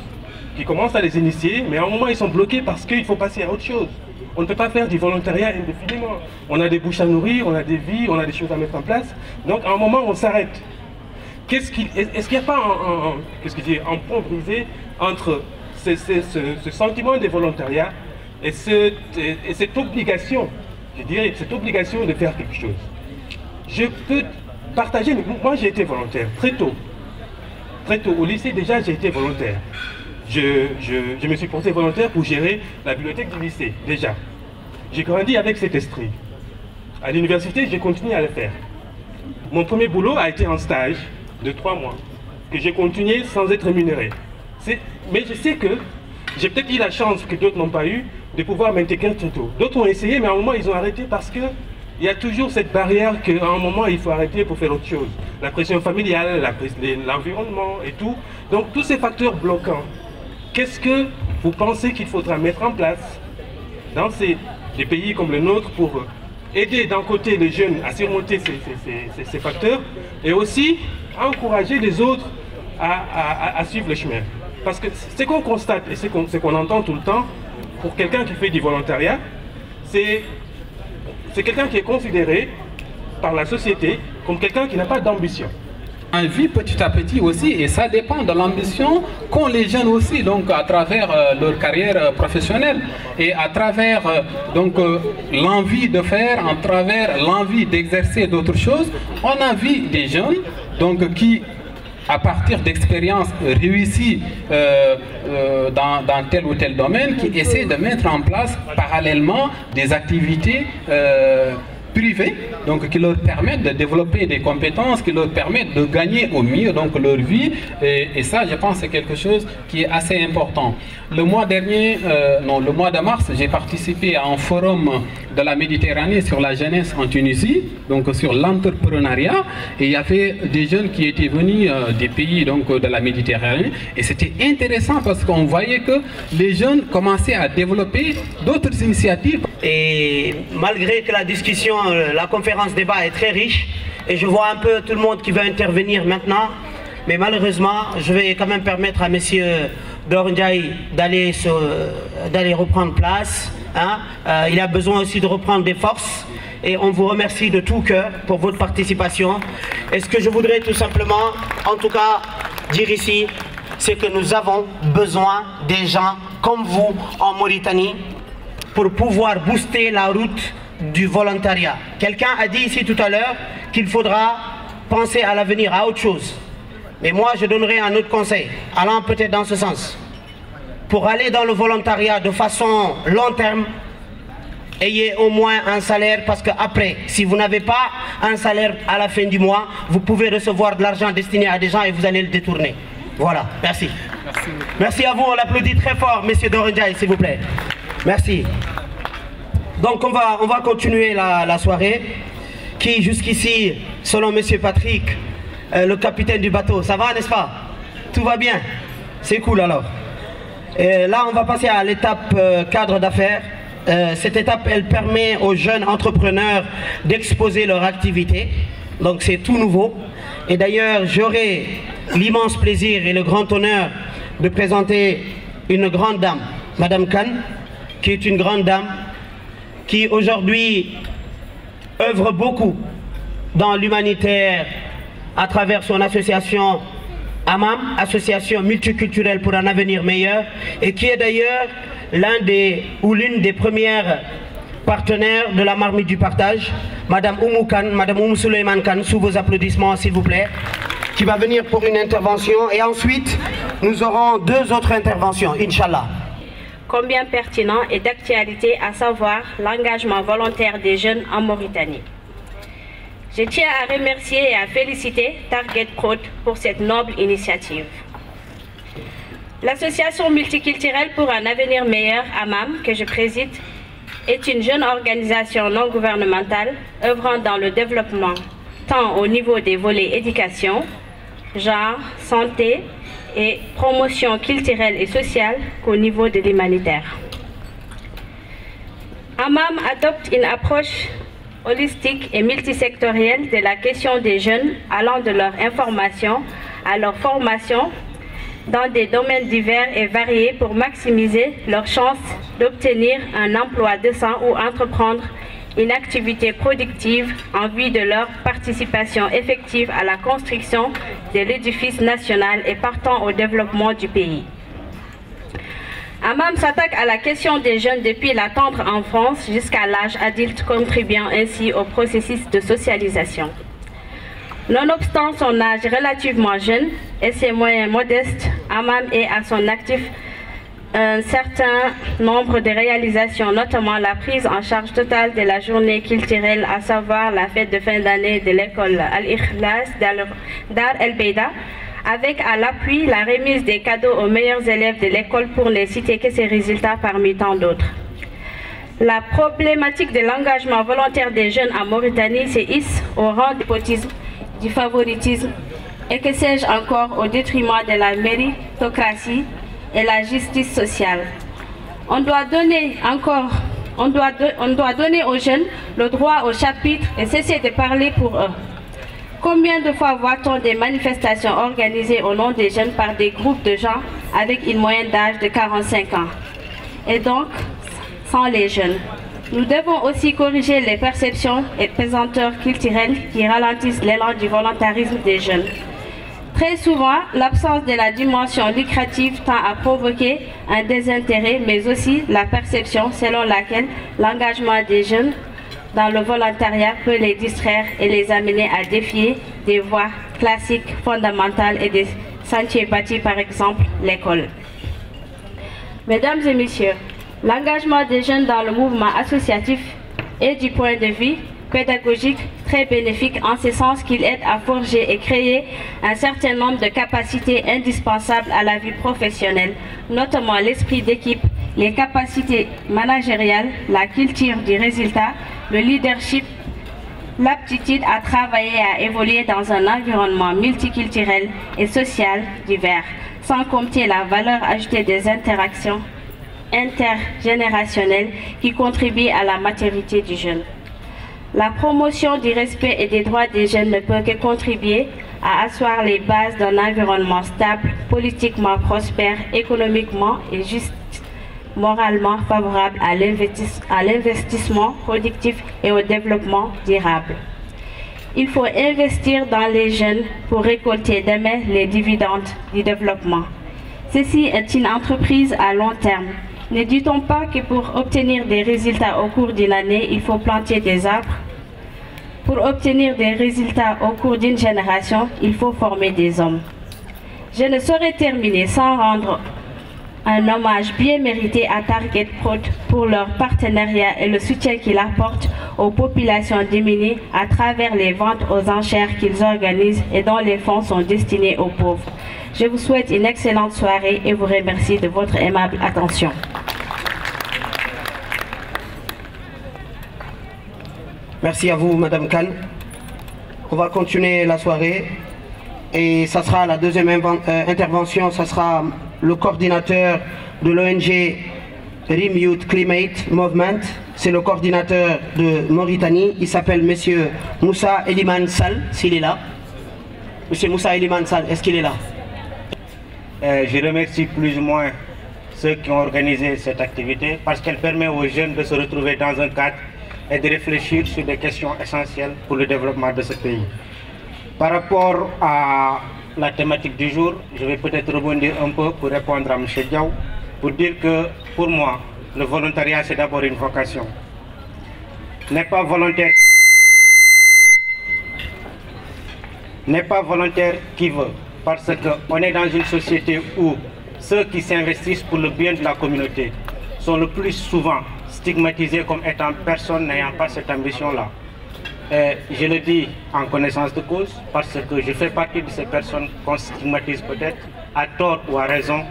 qui commencent à les initier, mais à un moment, ils sont bloqués parce qu'il faut passer à autre chose. On ne peut pas faire du volontariat indéfiniment. On a des bouches à nourrir, on a des vies, on a des choses à mettre en place. Donc, à un moment, on s'arrête. Est-ce qu'il n'y a pas un pont brisé entre ce sentiment de volontariat et cette obligation, je dirais, cette obligation de faire quelque chose? Je peux partager, moi j'ai été volontaire très tôt. Très tôt, au lycée déjà j'ai été volontaire. je me suis porté volontaire pour gérer la bibliothèque du lycée, déjà. J'ai grandi avec cet esprit. À l'université, j'ai continué à le faire. Mon premier boulot a été un stage de 3 mois, que j'ai continué sans être rémunéré. Mais je sais que j'ai peut-être eu la chance que d'autres n'ont pas eu de pouvoir m'intégrer très tôt. D'autres ont essayé, mais à un moment, ils ont arrêté parce qu'il y a toujours cette barrière qu'à un moment, il faut arrêter pour faire autre chose. La pression familiale, l'environnement et tout. Donc, tous ces facteurs bloquants, qu'est-ce que vous pensez qu'il faudra mettre en place dans des pays comme le nôtre pour aider d'un côté les jeunes à surmonter ces facteurs et aussi encourager les autres à suivre le chemin? Parce que ce qu'on constate et ce qu'on entend tout le temps, pour quelqu'un qui fait du volontariat, c'est quelqu'un qui est considéré par la société comme quelqu'un qui n'a pas d'ambition. On vit petit à petit aussi, et ça dépend de l'ambition qu'ont les jeunes aussi, donc à travers leur carrière professionnelle et à travers l'envie de faire, à travers l'envie d'exercer d'autres choses. On a vu des jeunes qui, à partir d'expériences réussies dans tel ou tel domaine, qui essaient de mettre en place parallèlement des activités privées, donc qui leur permettent de développer des compétences, qui leur permettent de gagner au mieux leur vie, et ça, je pense, c'est quelque chose qui est assez important. Le mois dernier, le mois de mars, j'ai participé à un forum de la Méditerranée sur la jeunesse en Tunisie, donc sur l'entrepreneuriat, et il y avait des jeunes qui étaient venus des pays de la Méditerranée, et c'était intéressant parce qu'on voyait que les jeunes commençaient à développer d'autres initiatives. Et malgré que la discussion, la conférence débat est très riche, et je vois un peu tout le monde qui veut intervenir maintenant, mais malheureusement, je vais quand même permettre à messieurs Dorndiaï d'aller reprendre place. Il a besoin aussi de reprendre des forces, et on vous remercie de tout cœur pour votre participation. Et ce que je voudrais tout simplement, en tout cas, dire ici, c'est que nous avons besoin des gens comme vous en Mauritanie pour pouvoir booster la route du volontariat. Quelqu'un a dit ici tout à l'heure qu'il faudra penser à l'avenir, à autre chose. Mais moi, je donnerai un autre conseil, allant peut-être dans ce sens. Pour aller dans le volontariat de façon long terme, ayez au moins un salaire, parce qu'après, si vous n'avez pas un salaire à la fin du mois, vous pouvez recevoir de l'argent destiné à des gens et vous allez le détourner. Voilà, merci. Merci à vous, on l'applaudit très fort, messieurs Dorndiaï, s'il vous plaît. Merci. Donc on va continuer la soirée, qui jusqu'ici, selon monsieur Patrick, le capitaine du bateau, ça va, n'est-ce pas? Tout va bien? C'est cool alors. Et là, on va passer à l'étape cadre d'affaires. Cette étape, elle permet aux jeunes entrepreneurs d'exposer leur activité. Donc c'est tout nouveau. Et d'ailleurs, j'aurai l'immense plaisir et le grand honneur de présenter une grande dame, Madame Khan, qui est une grande dame, qui aujourd'hui œuvre beaucoup dans l'humanitaire à travers son association AMAM, Association multiculturelle pour un avenir meilleur, et qui est d'ailleurs l'une des premières partenaires de la marmite du partage, Madame Oumou Khan, Madame Oumou Souleymane Khan, sous vos applaudissements s'il vous plaît, qui va venir pour une intervention, et ensuite nous aurons 2 autres interventions, Inch'Allah. Combien pertinent et d'actualité, à savoir l'engagement volontaire des jeunes en Mauritanie. Je tiens à remercier et à féliciter Target Prod pour cette noble initiative. L'association multiculturelle pour un avenir meilleur, AMAM, que je préside, est une jeune organisation non gouvernementale œuvrant dans le développement tant au niveau des volets éducation, genre, santé et promotion culturelle et sociale qu'au niveau de l'humanitaire. AMAM adopte une approche holistique et multisectorielle de la question des jeunes, allant de leur information à leur formation dans des domaines divers et variés pour maximiser leurs chances d'obtenir un emploi décent ou entreprendre une activité productive en vue de leur participation effective à la construction de l'édifice national et partant au développement du pays. AMAM s'attaque à la question des jeunes depuis la tendre enfance jusqu'à l'âge adulte, contribuant ainsi au processus de socialisation. Nonobstant son âge relativement jeune et ses moyens modestes, AMAM est à son actif un certain nombre de réalisations, notamment la prise en charge totale de la journée culturelle, à savoir la fête de fin d'année de l'école Al-Ikhlas Dar El-Beida, avec à l'appui la remise des cadeaux aux meilleurs élèves de l'école, pour ne citer que ces résultats parmi tant d'autres. La problématique de l'engagement volontaire des jeunes en Mauritanie se hisse au rang du népotisme, du favoritisme et que sais-je encore, au détriment de la méritocratie et la justice sociale. On doit donner aux jeunes le droit au chapitre et cesser de parler pour eux. Combien de fois voit-on des manifestations organisées au nom des jeunes par des groupes de gens avec une moyenne d'âge de 45 ans? Et donc, sans les jeunes. Nous devons aussi corriger les perceptions et pesanteurs culturelles qui ralentissent l'élan du volontarisme des jeunes. Très souvent, l'absence de la dimension lucrative tend à provoquer un désintérêt, mais aussi la perception selon laquelle l'engagement des jeunes dans le volontariat peut les distraire et les amener à défier des voies classiques fondamentales et des sentiers bâtis, par exemple l'école. Mesdames et messieurs, l'engagement des jeunes dans le mouvement associatif est du point de vue pédagogique très bénéfique, en ce sens qu'il aide à forger et créer un certain nombre de capacités indispensables à la vie professionnelle, notamment l'esprit d'équipe, les capacités managériales, la culture du résultat, le leadership, l'aptitude à travailler et à évoluer dans un environnement multiculturel et social divers, sans compter la valeur ajoutée des interactions intergénérationnelles qui contribuent à la maturité du jeune. La promotion du respect et des droits des jeunes ne peut que contribuer à asseoir les bases d'un environnement stable, politiquement prospère, économiquement et juste, moralement favorable à l'investissement productif et au développement durable. Il faut investir dans les jeunes pour récolter demain les dividendes du développement. Ceci est une entreprise à long terme. Ne dit-on pas que pour obtenir des résultats au cours d'une année, il faut planter des arbres? Pour obtenir des résultats au cours d'une génération, il faut former des hommes. Je ne saurais terminer sans rendre un hommage bien mérité à Target Prod pour leur partenariat et le soutien qu'ils apportent aux populations démunies à travers les ventes aux enchères qu'ils organisent et dont les fonds sont destinés aux pauvres. Je vous souhaite une excellente soirée et vous remercie de votre aimable attention. Merci à vous, Madame Khan. On va continuer la soirée et ça sera la deuxième intervention. Ça sera le coordinateur de l'ONG Rim Youth Climate Movement. C'est le coordinateur de Mauritanie. Il s'appelle Monsieur Moussa Eliman Sall, s'il est là. Monsieur Moussa Eliman Sall, est-ce qu'il est là? Je remercie plus ou moins ceux qui ont organisé cette activité parce qu'elle permet aux jeunes de se retrouver dans un cadre et de réfléchir sur des questions essentielles pour le développement de ce pays. Par rapport à la thématique du jour, je vais peut-être rebondir un peu pour répondre à M. Diaw, pour dire que pour moi, le volontariat c'est d'abord une vocation. N'est pas volontaire qui veut, parce qu'on est dans une société où ceux qui s'investissent pour le bien de la communauté sont le plus souvent stigmatisés comme étant personne n'ayant pas cette ambition-là. Je le dis en connaissance de cause parce que je fais partie de ces personnes qu'on stigmatise peut-être à tort ou à raison,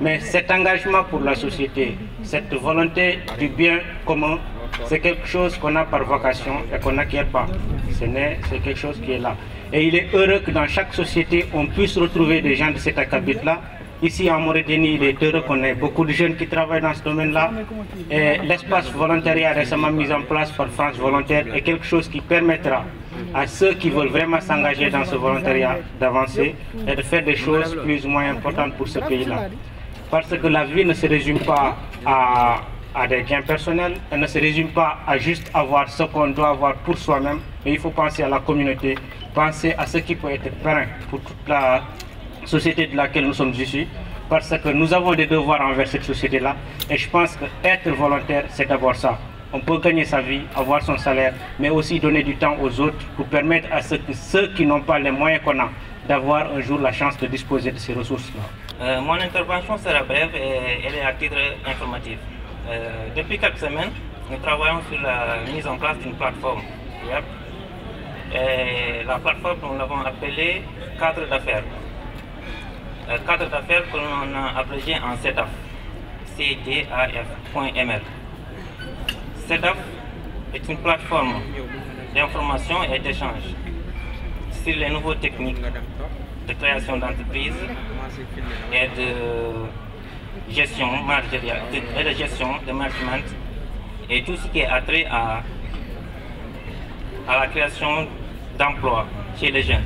mais cet engagement pour la société, cette volonté du bien commun, c'est quelque chose qu'on a par vocation et qu'on n'acquiert pas. C'est quelque chose qui est là. Et il est heureux que dans chaque société, on puisse retrouver des gens de cet acabit-là. Ici en Mauritanie, il est heureux qu'on ait beaucoup de jeunes qui travaillent dans ce domaine-là. L'espace volontariat récemment mis en place par France Volontaire est quelque chose qui permettra à ceux qui veulent vraiment s'engager dans ce volontariat d'avancer et de faire des choses plus ou moins importantes pour ce pays-là. Parce que la vie ne se résume pas à des gains personnels, elle ne se résume pas à juste avoir ce qu'on doit avoir pour soi-même, mais il faut penser à la communauté, penser à ce qui peut être périn pour toute la société de laquelle nous sommes issus, parce que nous avons des devoirs envers cette société-là, et je pense que être volontaire, c'est d'abord ça. On peut gagner sa vie, avoir son salaire, mais aussi donner du temps aux autres pour permettre à ceux qui n'ont pas les moyens qu'on a d'avoir un jour la chance de disposer de ces ressources-là. Mon intervention sera brève et elle est à titre informatif. Depuis quelques semaines, nous travaillons sur la mise en place d'une plateforme web. Et la plateforme, nous l'avons appelée cadre d'affaires. Cadre d'affaires que l'on a abrégé en CEDAF, CDAF.ml. CEDAF est une plateforme d'information et d'échange sur les nouvelles techniques de création d'entreprises et de gestion managériale, et de gestion de management et tout ce qui est attrait à la création d'emplois chez les jeunes.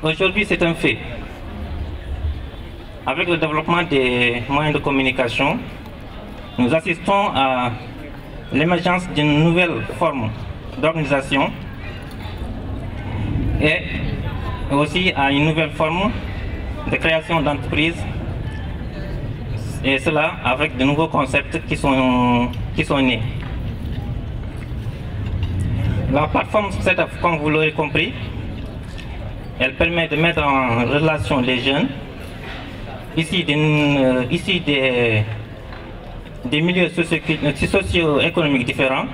Aujourd'hui, c'est un fait. Avec le développement des moyens de communication, nous assistons à l'émergence d'une nouvelle forme d'organisation et aussi à une nouvelle forme de création d'entreprises, et cela avec de nouveaux concepts qui sont nés. La plateforme CEDAF, comme vous l'aurez compris, elle permet de mettre en relation les jeunes issus des milieux socio-économiques différents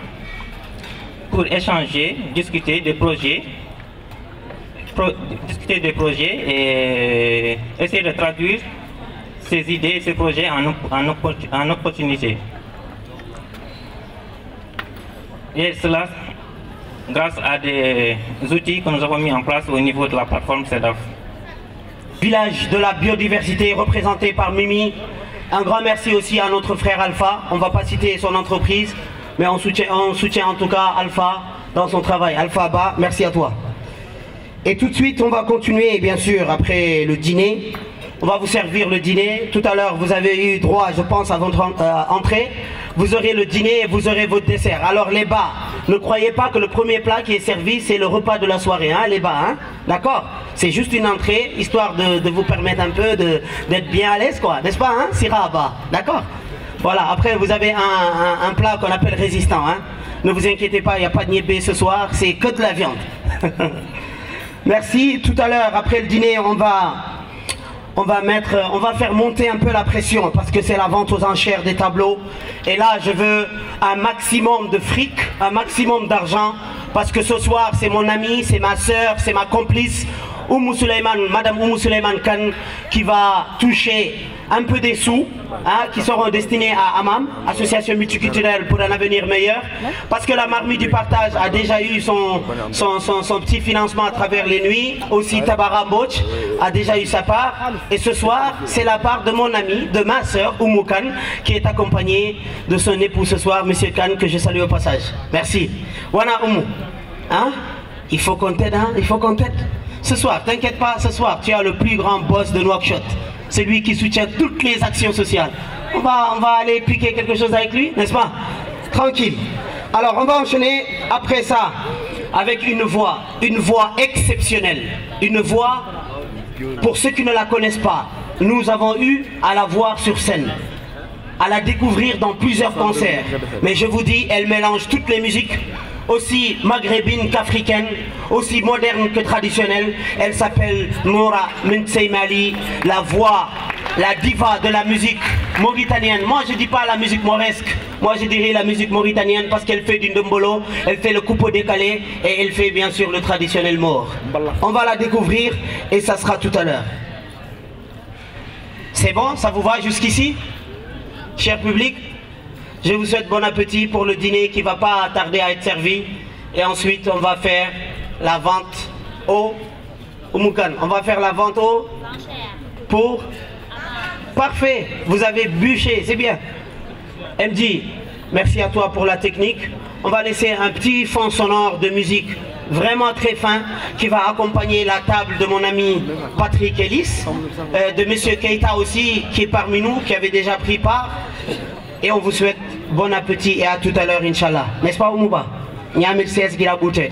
pour échanger, discuter des projets et essayer de traduire ces idées et ces projets en opportunités. Et cela grâce à des outils que nous avons mis en place au niveau de la plateforme CEDAF. Village de la biodiversité représenté par Mimi. Un grand merci aussi à notre frère Alpha. On ne va pas citer son entreprise, mais on soutient en tout cas Alpha dans son travail. Alpha Ba, merci à toi. Et tout de suite, on va continuer, bien sûr, après le dîner. On va vous servir le dîner. Tout à l'heure, vous avez eu droit, je pense, à votre entrée. Vous aurez le dîner et vous aurez votre dessert. Alors les bas, ne croyez pas que le premier plat qui est servi, c'est le repas de la soirée, hein, les bas, hein, d'accord? C'est juste une entrée, histoire de vous permettre un peu d'être bien à l'aise, quoi, n'est-ce pas, hein, Sira Bas, d'accord? Voilà, après vous avez un plat qu'on appelle résistant, hein. Ne vous inquiétez pas, il n'y a pas de niébé ce soir, c'est que de la viande. Merci. Tout à l'heure, après le dîner, on va faire monter un peu la pression parce que c'est la vente aux enchères des tableaux. Et là, je veux un maximum de fric, un maximum d'argent parce que ce soir, c'est mon ami, c'est ma soeur, c'est ma complice, Madame Oumou Suleiman Khan, qui va toucher un peu des sous, hein, qui seront destinés à AMAM, Association multiculturelle pour un avenir meilleur, parce que la marmite du partage a déjà eu son petit financement à travers les nuits, aussi Tabara Boch a déjà eu sa part, et ce soir, c'est la part de mon ami, de ma soeur Oumou Khan, qui est accompagnée de son époux ce soir, Monsieur Khan, que je salue au passage. Merci. Wana Oumou, hein? Il faut qu'on t'aide, hein? Il faut qu'on t'aide. Ce soir, t'inquiète pas, ce soir, tu as le plus grand boss de Nouakchott. C'est lui qui soutient toutes les actions sociales. On va aller piquer quelque chose avec lui, n'est-ce pas? Tranquille. Alors, on va enchaîner après ça avec une voix exceptionnelle. Une voix, pour ceux qui ne la connaissent pas, nous avons eu à la voir sur scène, à la découvrir dans plusieurs concerts. Mais je vous dis, elle mélange toutes les musiques, aussi maghrébine qu'africaine, aussi moderne que traditionnelle. Elle s'appelle Noura Mintseimali, la voix, la diva de la musique mauritanienne. Moi je dis pas la musique mauresque, moi je dirais la musique mauritanienne parce qu'elle fait du ndombolo, elle fait le coupeau décalé et elle fait bien sûr le traditionnel maure. On va la découvrir et ça sera tout à l'heure. C'est bon, ça vous va jusqu'ici? Cher public, je vous souhaite bon appétit pour le dîner qui ne va pas tarder à être servi. Et ensuite, on va faire la vente au Moukan. On va faire la vente au... Pour... Parfait, vous avez bûché, c'est bien. MD, merci à toi pour la technique. On va laisser un petit fond sonore de musique vraiment très fin qui va accompagner la table de mon ami Patrick Ellis, de Monsieur Keita aussi qui est parmi nous, qui avait déjà pris part. Et on vous souhaite bon appétit et à tout à l'heure, Inch'Allah. N'est-ce pas, Oumouba? Nyamil CS Girabouté.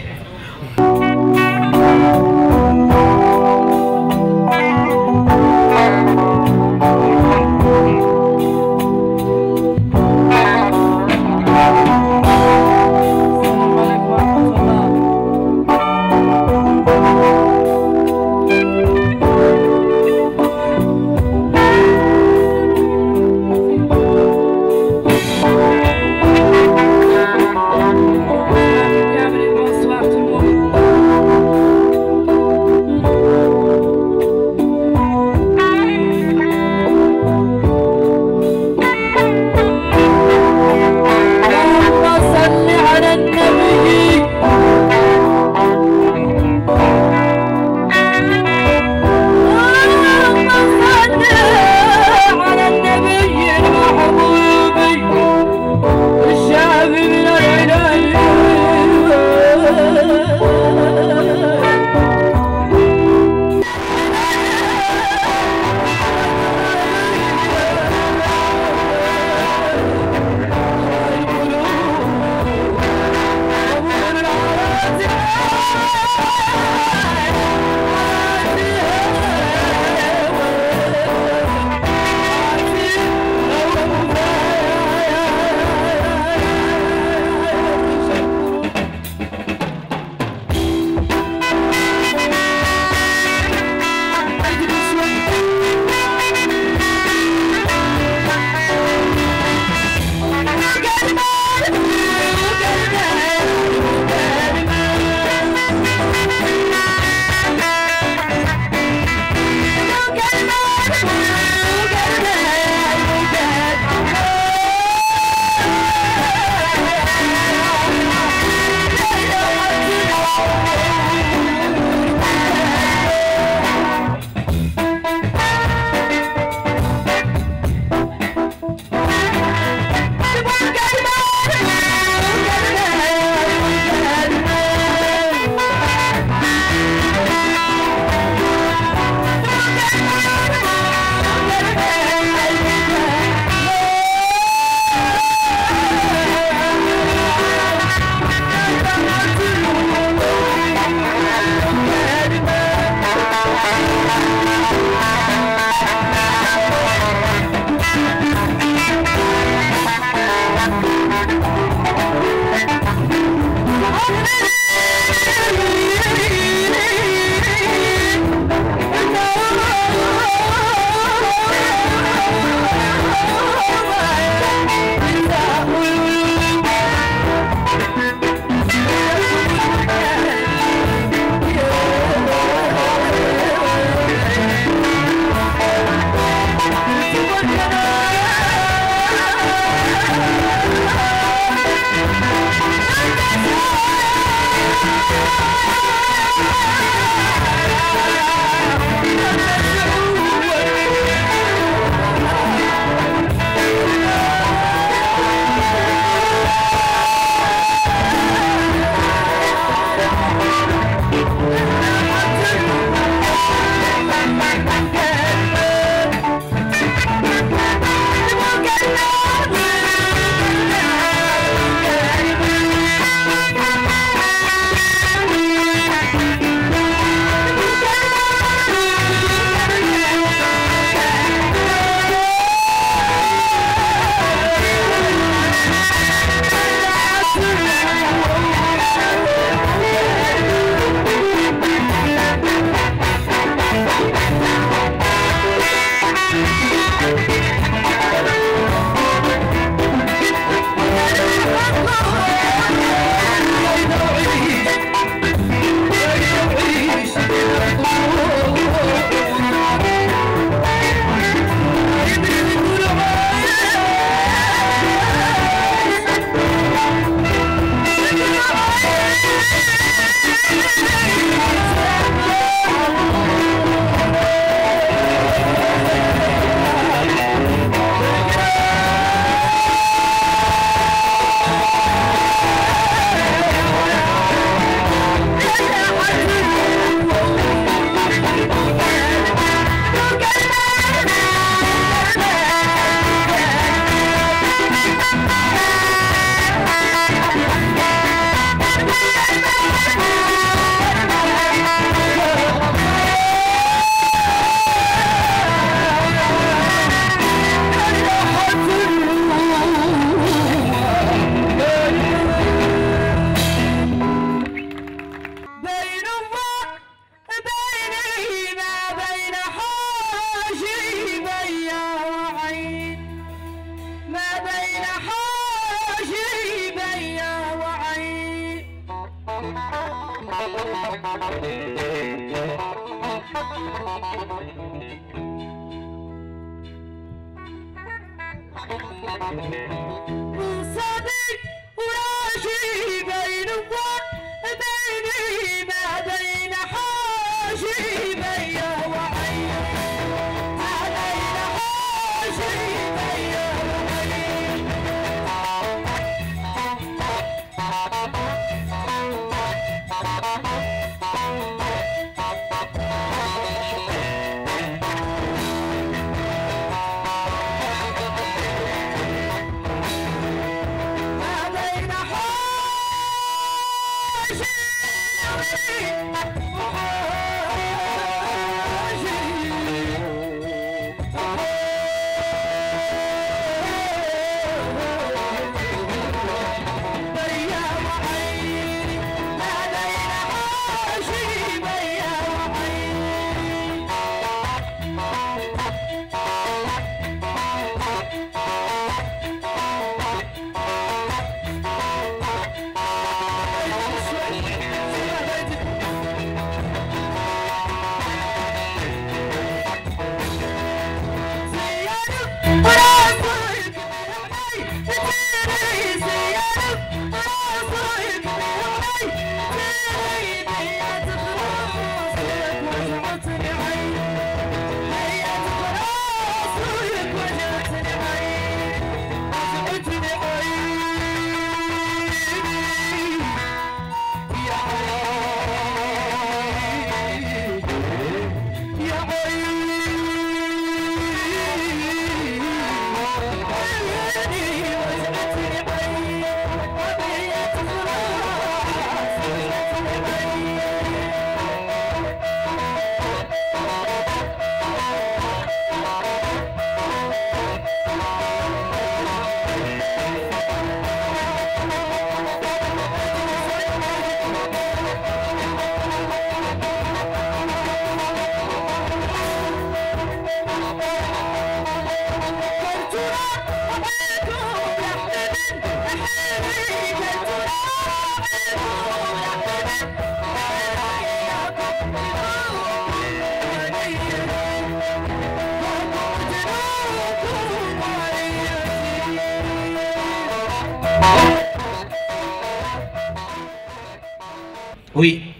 Oui.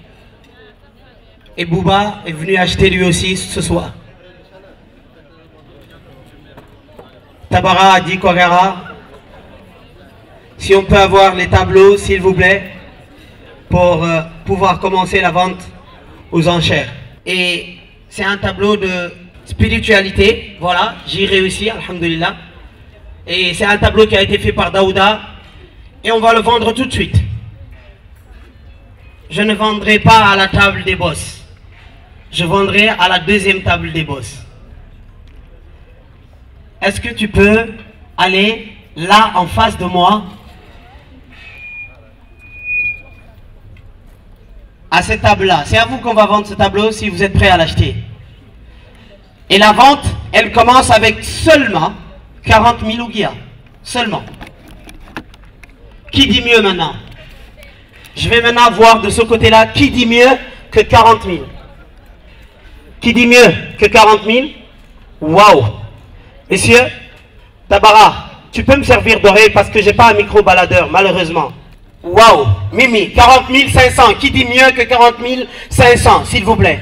Et Bouba est venu acheter lui aussi ce soir. Tabara a dit Kogara, si on peut avoir les tableaux, s'il vous plaît, pour pouvoir commencer la vente aux enchères. Et c'est un tableau de spiritualité, voilà, j'y réussis, alhamdoulilah. Et c'est un tableau qui a été fait par Daouda, et on va le vendre tout de suite. Je ne vendrai pas à la table des boss. Je vendrai à la deuxième table des boss. Est-ce que tu peux aller là en face de moi à cette table-là? C'est à vous qu'on va vendre ce tableau si vous êtes prêts à l'acheter. Et la vente, elle commence avec seulement 40 000 ouguiya. Seulement. Qui dit mieux maintenant? Je vais maintenant voir de ce côté-là qui dit mieux que 40 000. Qui dit mieux que 40 000? Waouh! Messieurs, Tabara, tu peux me servir d'oreille parce que j'ai pas un micro baladeur, malheureusement. Waouh! Mimi, 40 500. Qui dit mieux que 40 500, s'il vous plaît?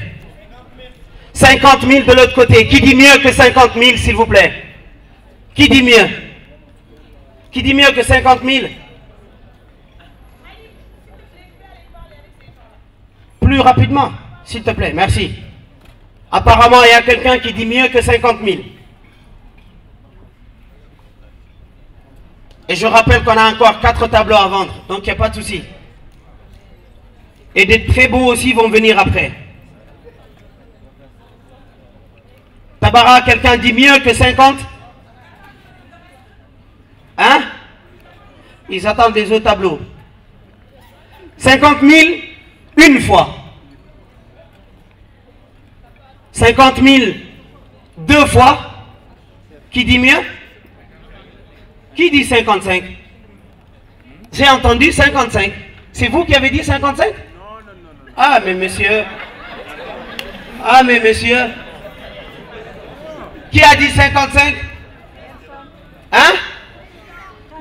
50 000 de l'autre côté. Qui dit mieux que 50 000, s'il vous plaît? Qui dit mieux? Qui dit mieux que 50 000? Plus rapidement, s'il te plaît, merci. Apparemment, il y a quelqu'un qui dit mieux que 50 000. Et je rappelle qu'on a encore 4 tableaux à vendre, donc il n'y a pas de souci. Et des très beaux aussi vont venir après. Tabara, quelqu'un dit mieux que 50? Hein? Ils attendent des autres tableaux. 50 000, une fois. 50 000, deux fois. Qui dit mieux? Qui dit 55? J'ai entendu 55. C'est vous qui avez dit 55? Ah, mais monsieur. Ah, mais monsieur. Qui a dit 55? Hein?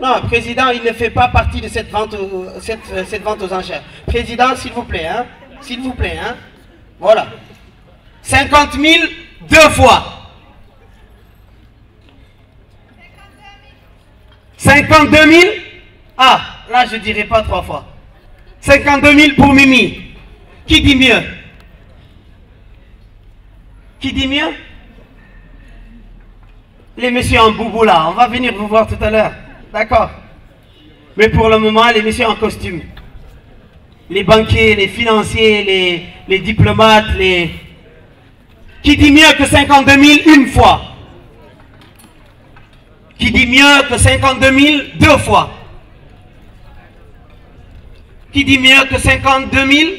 Non, président, il ne fait pas partie de cette vente, cette vente aux enchères. Président, s'il vous plaît, hein? S'il vous plaît, hein? Voilà. 50 000 deux fois. 52 000? Ah, là, je ne dirai pas trois fois. 52 000 pour Mimi. Qui dit mieux? Qui dit mieux? Les messieurs en boubou là, on va venir vous voir tout à l'heure. D'accord. Mais pour le moment, les messieurs en costume. Les banquiers, les financiers, les diplomates, les... Qui dit mieux que 52 000 une fois? Qui dit mieux que 52 000 deux fois? Qui dit mieux que 52 000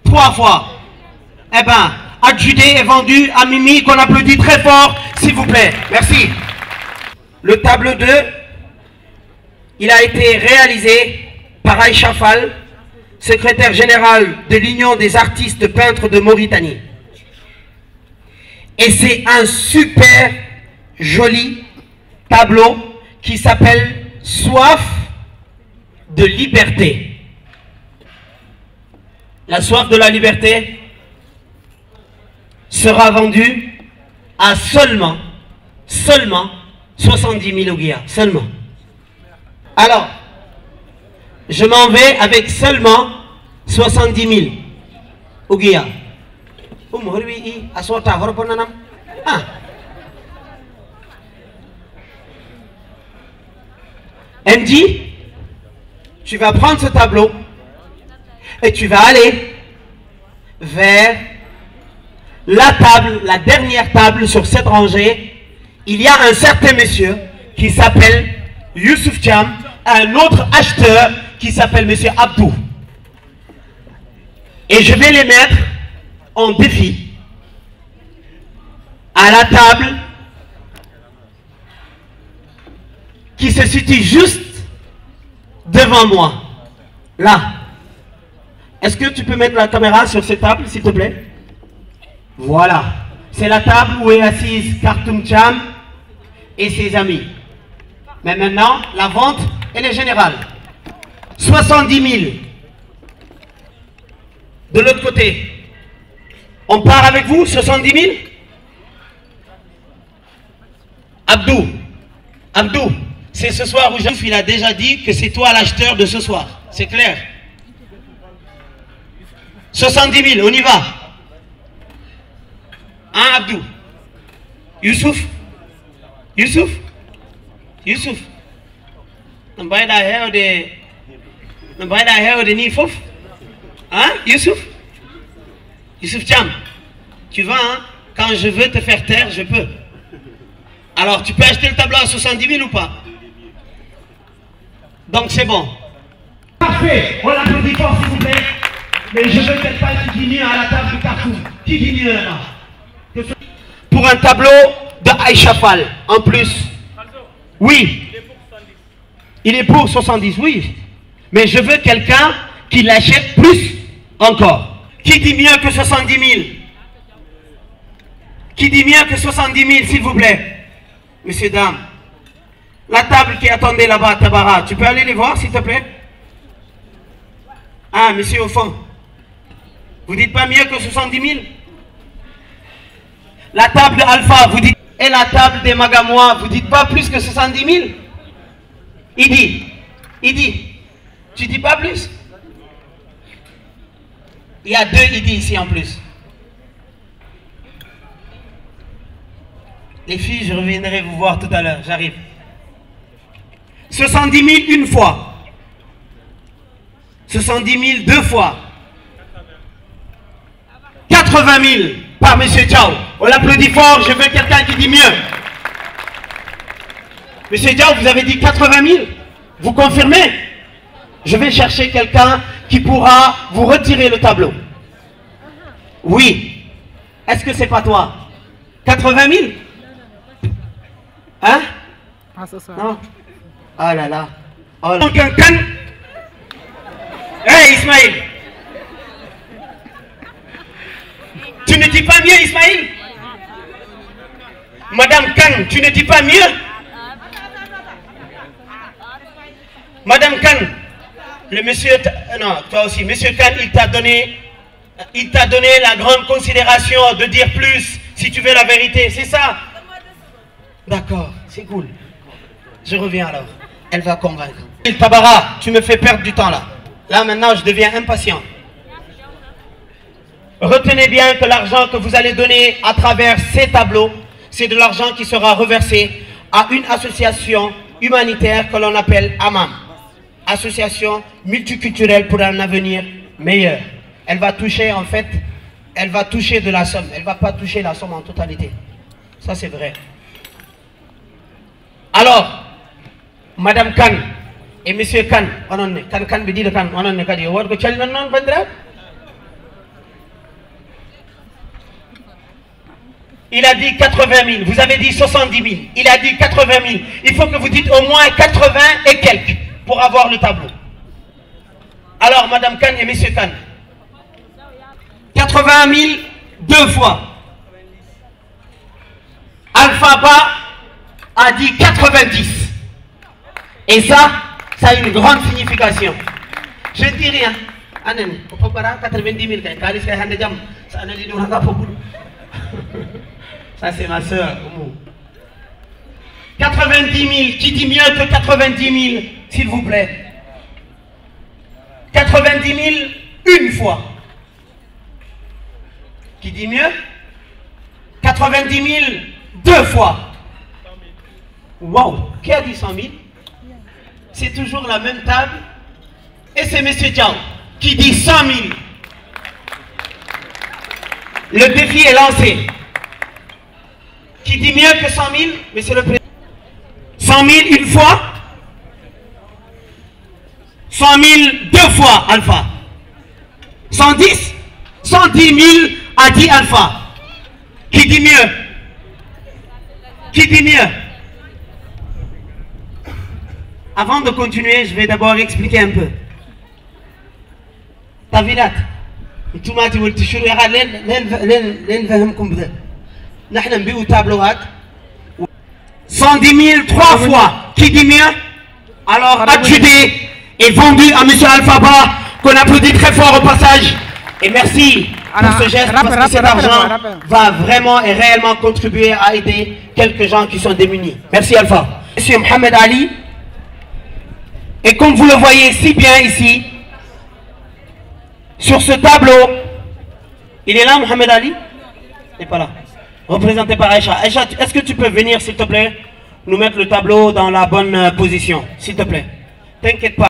trois fois? Eh bien, adjudé et vendu à Mimi, qu'on applaudit très fort, s'il vous plaît. Merci. Le tableau 2, il a été réalisé par Aïcha Fall, secrétaire générale de l'Union des artistes peintres de Mauritanie. Et c'est un super joli tableau qui s'appelle « Soif de liberté ». La soif de la liberté sera vendue à seulement 70 000 ouguiya, seulement. Alors, je m'en vais avec seulement 70 000 ouguiya. Andy, tu vas prendre ce tableau et tu vas aller vers la table, la dernière table sur cette rangée. Il y a un certain monsieur qui s'appelle Youssouf Thiam, un autre acheteur qui s'appelle monsieur Abdou. Et je vais les mettre en défi à la table qui se situe juste devant moi. Là. Est-ce que tu peux mettre la caméra sur cette table, s'il te plaît? Voilà. C'est la table où est assise Kartoum Thiam et ses amis. Mais maintenant, la vente, elle est générale. 70 000. De l'autre côté, on part avec vous, 70 000? Abdou, c'est ce soir où il a déjà dit que c'est toi l'acheteur de ce soir. C'est clair? 70 000, on y va. Hein, Abdou? Youssouf? Hein, Youssouf Thiam, tu vas, hein? Quand je veux te faire taire, je peux. Alors, tu peux acheter le tableau à 70 000 ou pas? Donc, c'est bon. Parfait, on l'applaudit fort, s'il vous plaît. Mais je ne veux peut-être pas qui dit mieux à la table de Kartoum. Qui dit mieux là? Pour un tableau de Aïcha Fall, en plus. Oui. Il est pour 70, oui. Mais je veux quelqu'un qui l'achète plus encore. Qui dit mieux que 70 000? Qui dit mieux que 70 000, s'il vous plaît? Messieurs, dames. La table qui attendait là-bas, Tabara, tu peux aller les voir, s'il te plaît? Ah, monsieur au fond. Vous dites pas mieux que 70 000? La table de Alpha, vous dites... Et la table des Magamois, vous dites pas plus que 70 000? Il dit. Tu dis pas plus? Il y a 2 Idi ici en plus. Les filles, je reviendrai vous voir tout à l'heure, j'arrive. 70 000 une fois. 70 000 deux fois. 80 000 par M. Diao. On l'applaudit fort, je veux quelqu'un qui dit mieux. M. Diao, vous avez dit 80 000. Vous confirmez? Je vais chercher quelqu'un qui pourra vous retirer le tableau. Oui. Est-ce que c'est pas toi? 80 000? Hein? Non. Oh là là. Oh là. Hey Ismaël. Madame Khan, tu ne dis pas mieux? Madame Khan, le monsieur, non, toi aussi, monsieur Khan, il t'a donné la grande considération de dire plus si tu veux la vérité, c'est ça? D'accord, c'est cool. Je reviens alors. Elle va convaincre. Tabara, tu me fais perdre du temps là. Là maintenant, je deviens impatient. Retenez bien que l'argent que vous allez donner à travers ces tableaux, c'est de l'argent qui sera reversé à une association humanitaire que l'on appelle AMAM. Association multiculturelle pour un avenir meilleur. Elle va toucher en fait, elle va toucher de la somme. Elle ne va pas toucher la somme en totalité. Ça c'est vrai. Alors, Madame Khan et Monsieur Khan, il a dit 80 000, vous avez dit 70 000, il a dit 80 000. Il faut que vous dites au moins 80 et quelques pour avoir le tableau. Alors, Madame Khan et Monsieur Khan, 80 000 deux fois. Alpha Ba a dit 90. Et ça a une grande signification. Je ne dis rien. 90 000, ça c'est ma soeur. 90 000, qui dit mieux que 90 000, s'il vous plaît? 90 000 une fois. Qui dit mieux? 90 000 deux fois. Wow, qui a dit 100 000? C'est toujours la même table. Et c'est M. Diaw qui dit 100 000. Le défi est lancé. Qui dit mieux que 100 000, Monsieur le Président? 100 000 une fois. 100 000 deux fois, Alpha. 110? 110 000 a dit Alpha. Qui dit mieux? Qui dit mieux? Avant de continuer, je vais d'abord expliquer un peu. Tavilat, tout le monde dit que nous tableau 110 000 trois fois. Qui dit mieux? Alors adjudé et vendu à M. Alpha Ba, qu'on applaudit très fort au passage. Et merci pour ce geste parce que cet argent va vraiment et réellement contribuer à aider quelques gens qui sont démunis. Merci Alpha. M. Mohamed Ali. Et comme vous le voyez si bien ici, sur ce tableau, il est là, Mohamed Ali? Il n'est pas là. Représenté par Aïcha. Aïcha, est-ce que tu peux venir, s'il te plaît, nous mettre le tableau dans la bonne position, s'il te plaît? T'inquiète pas.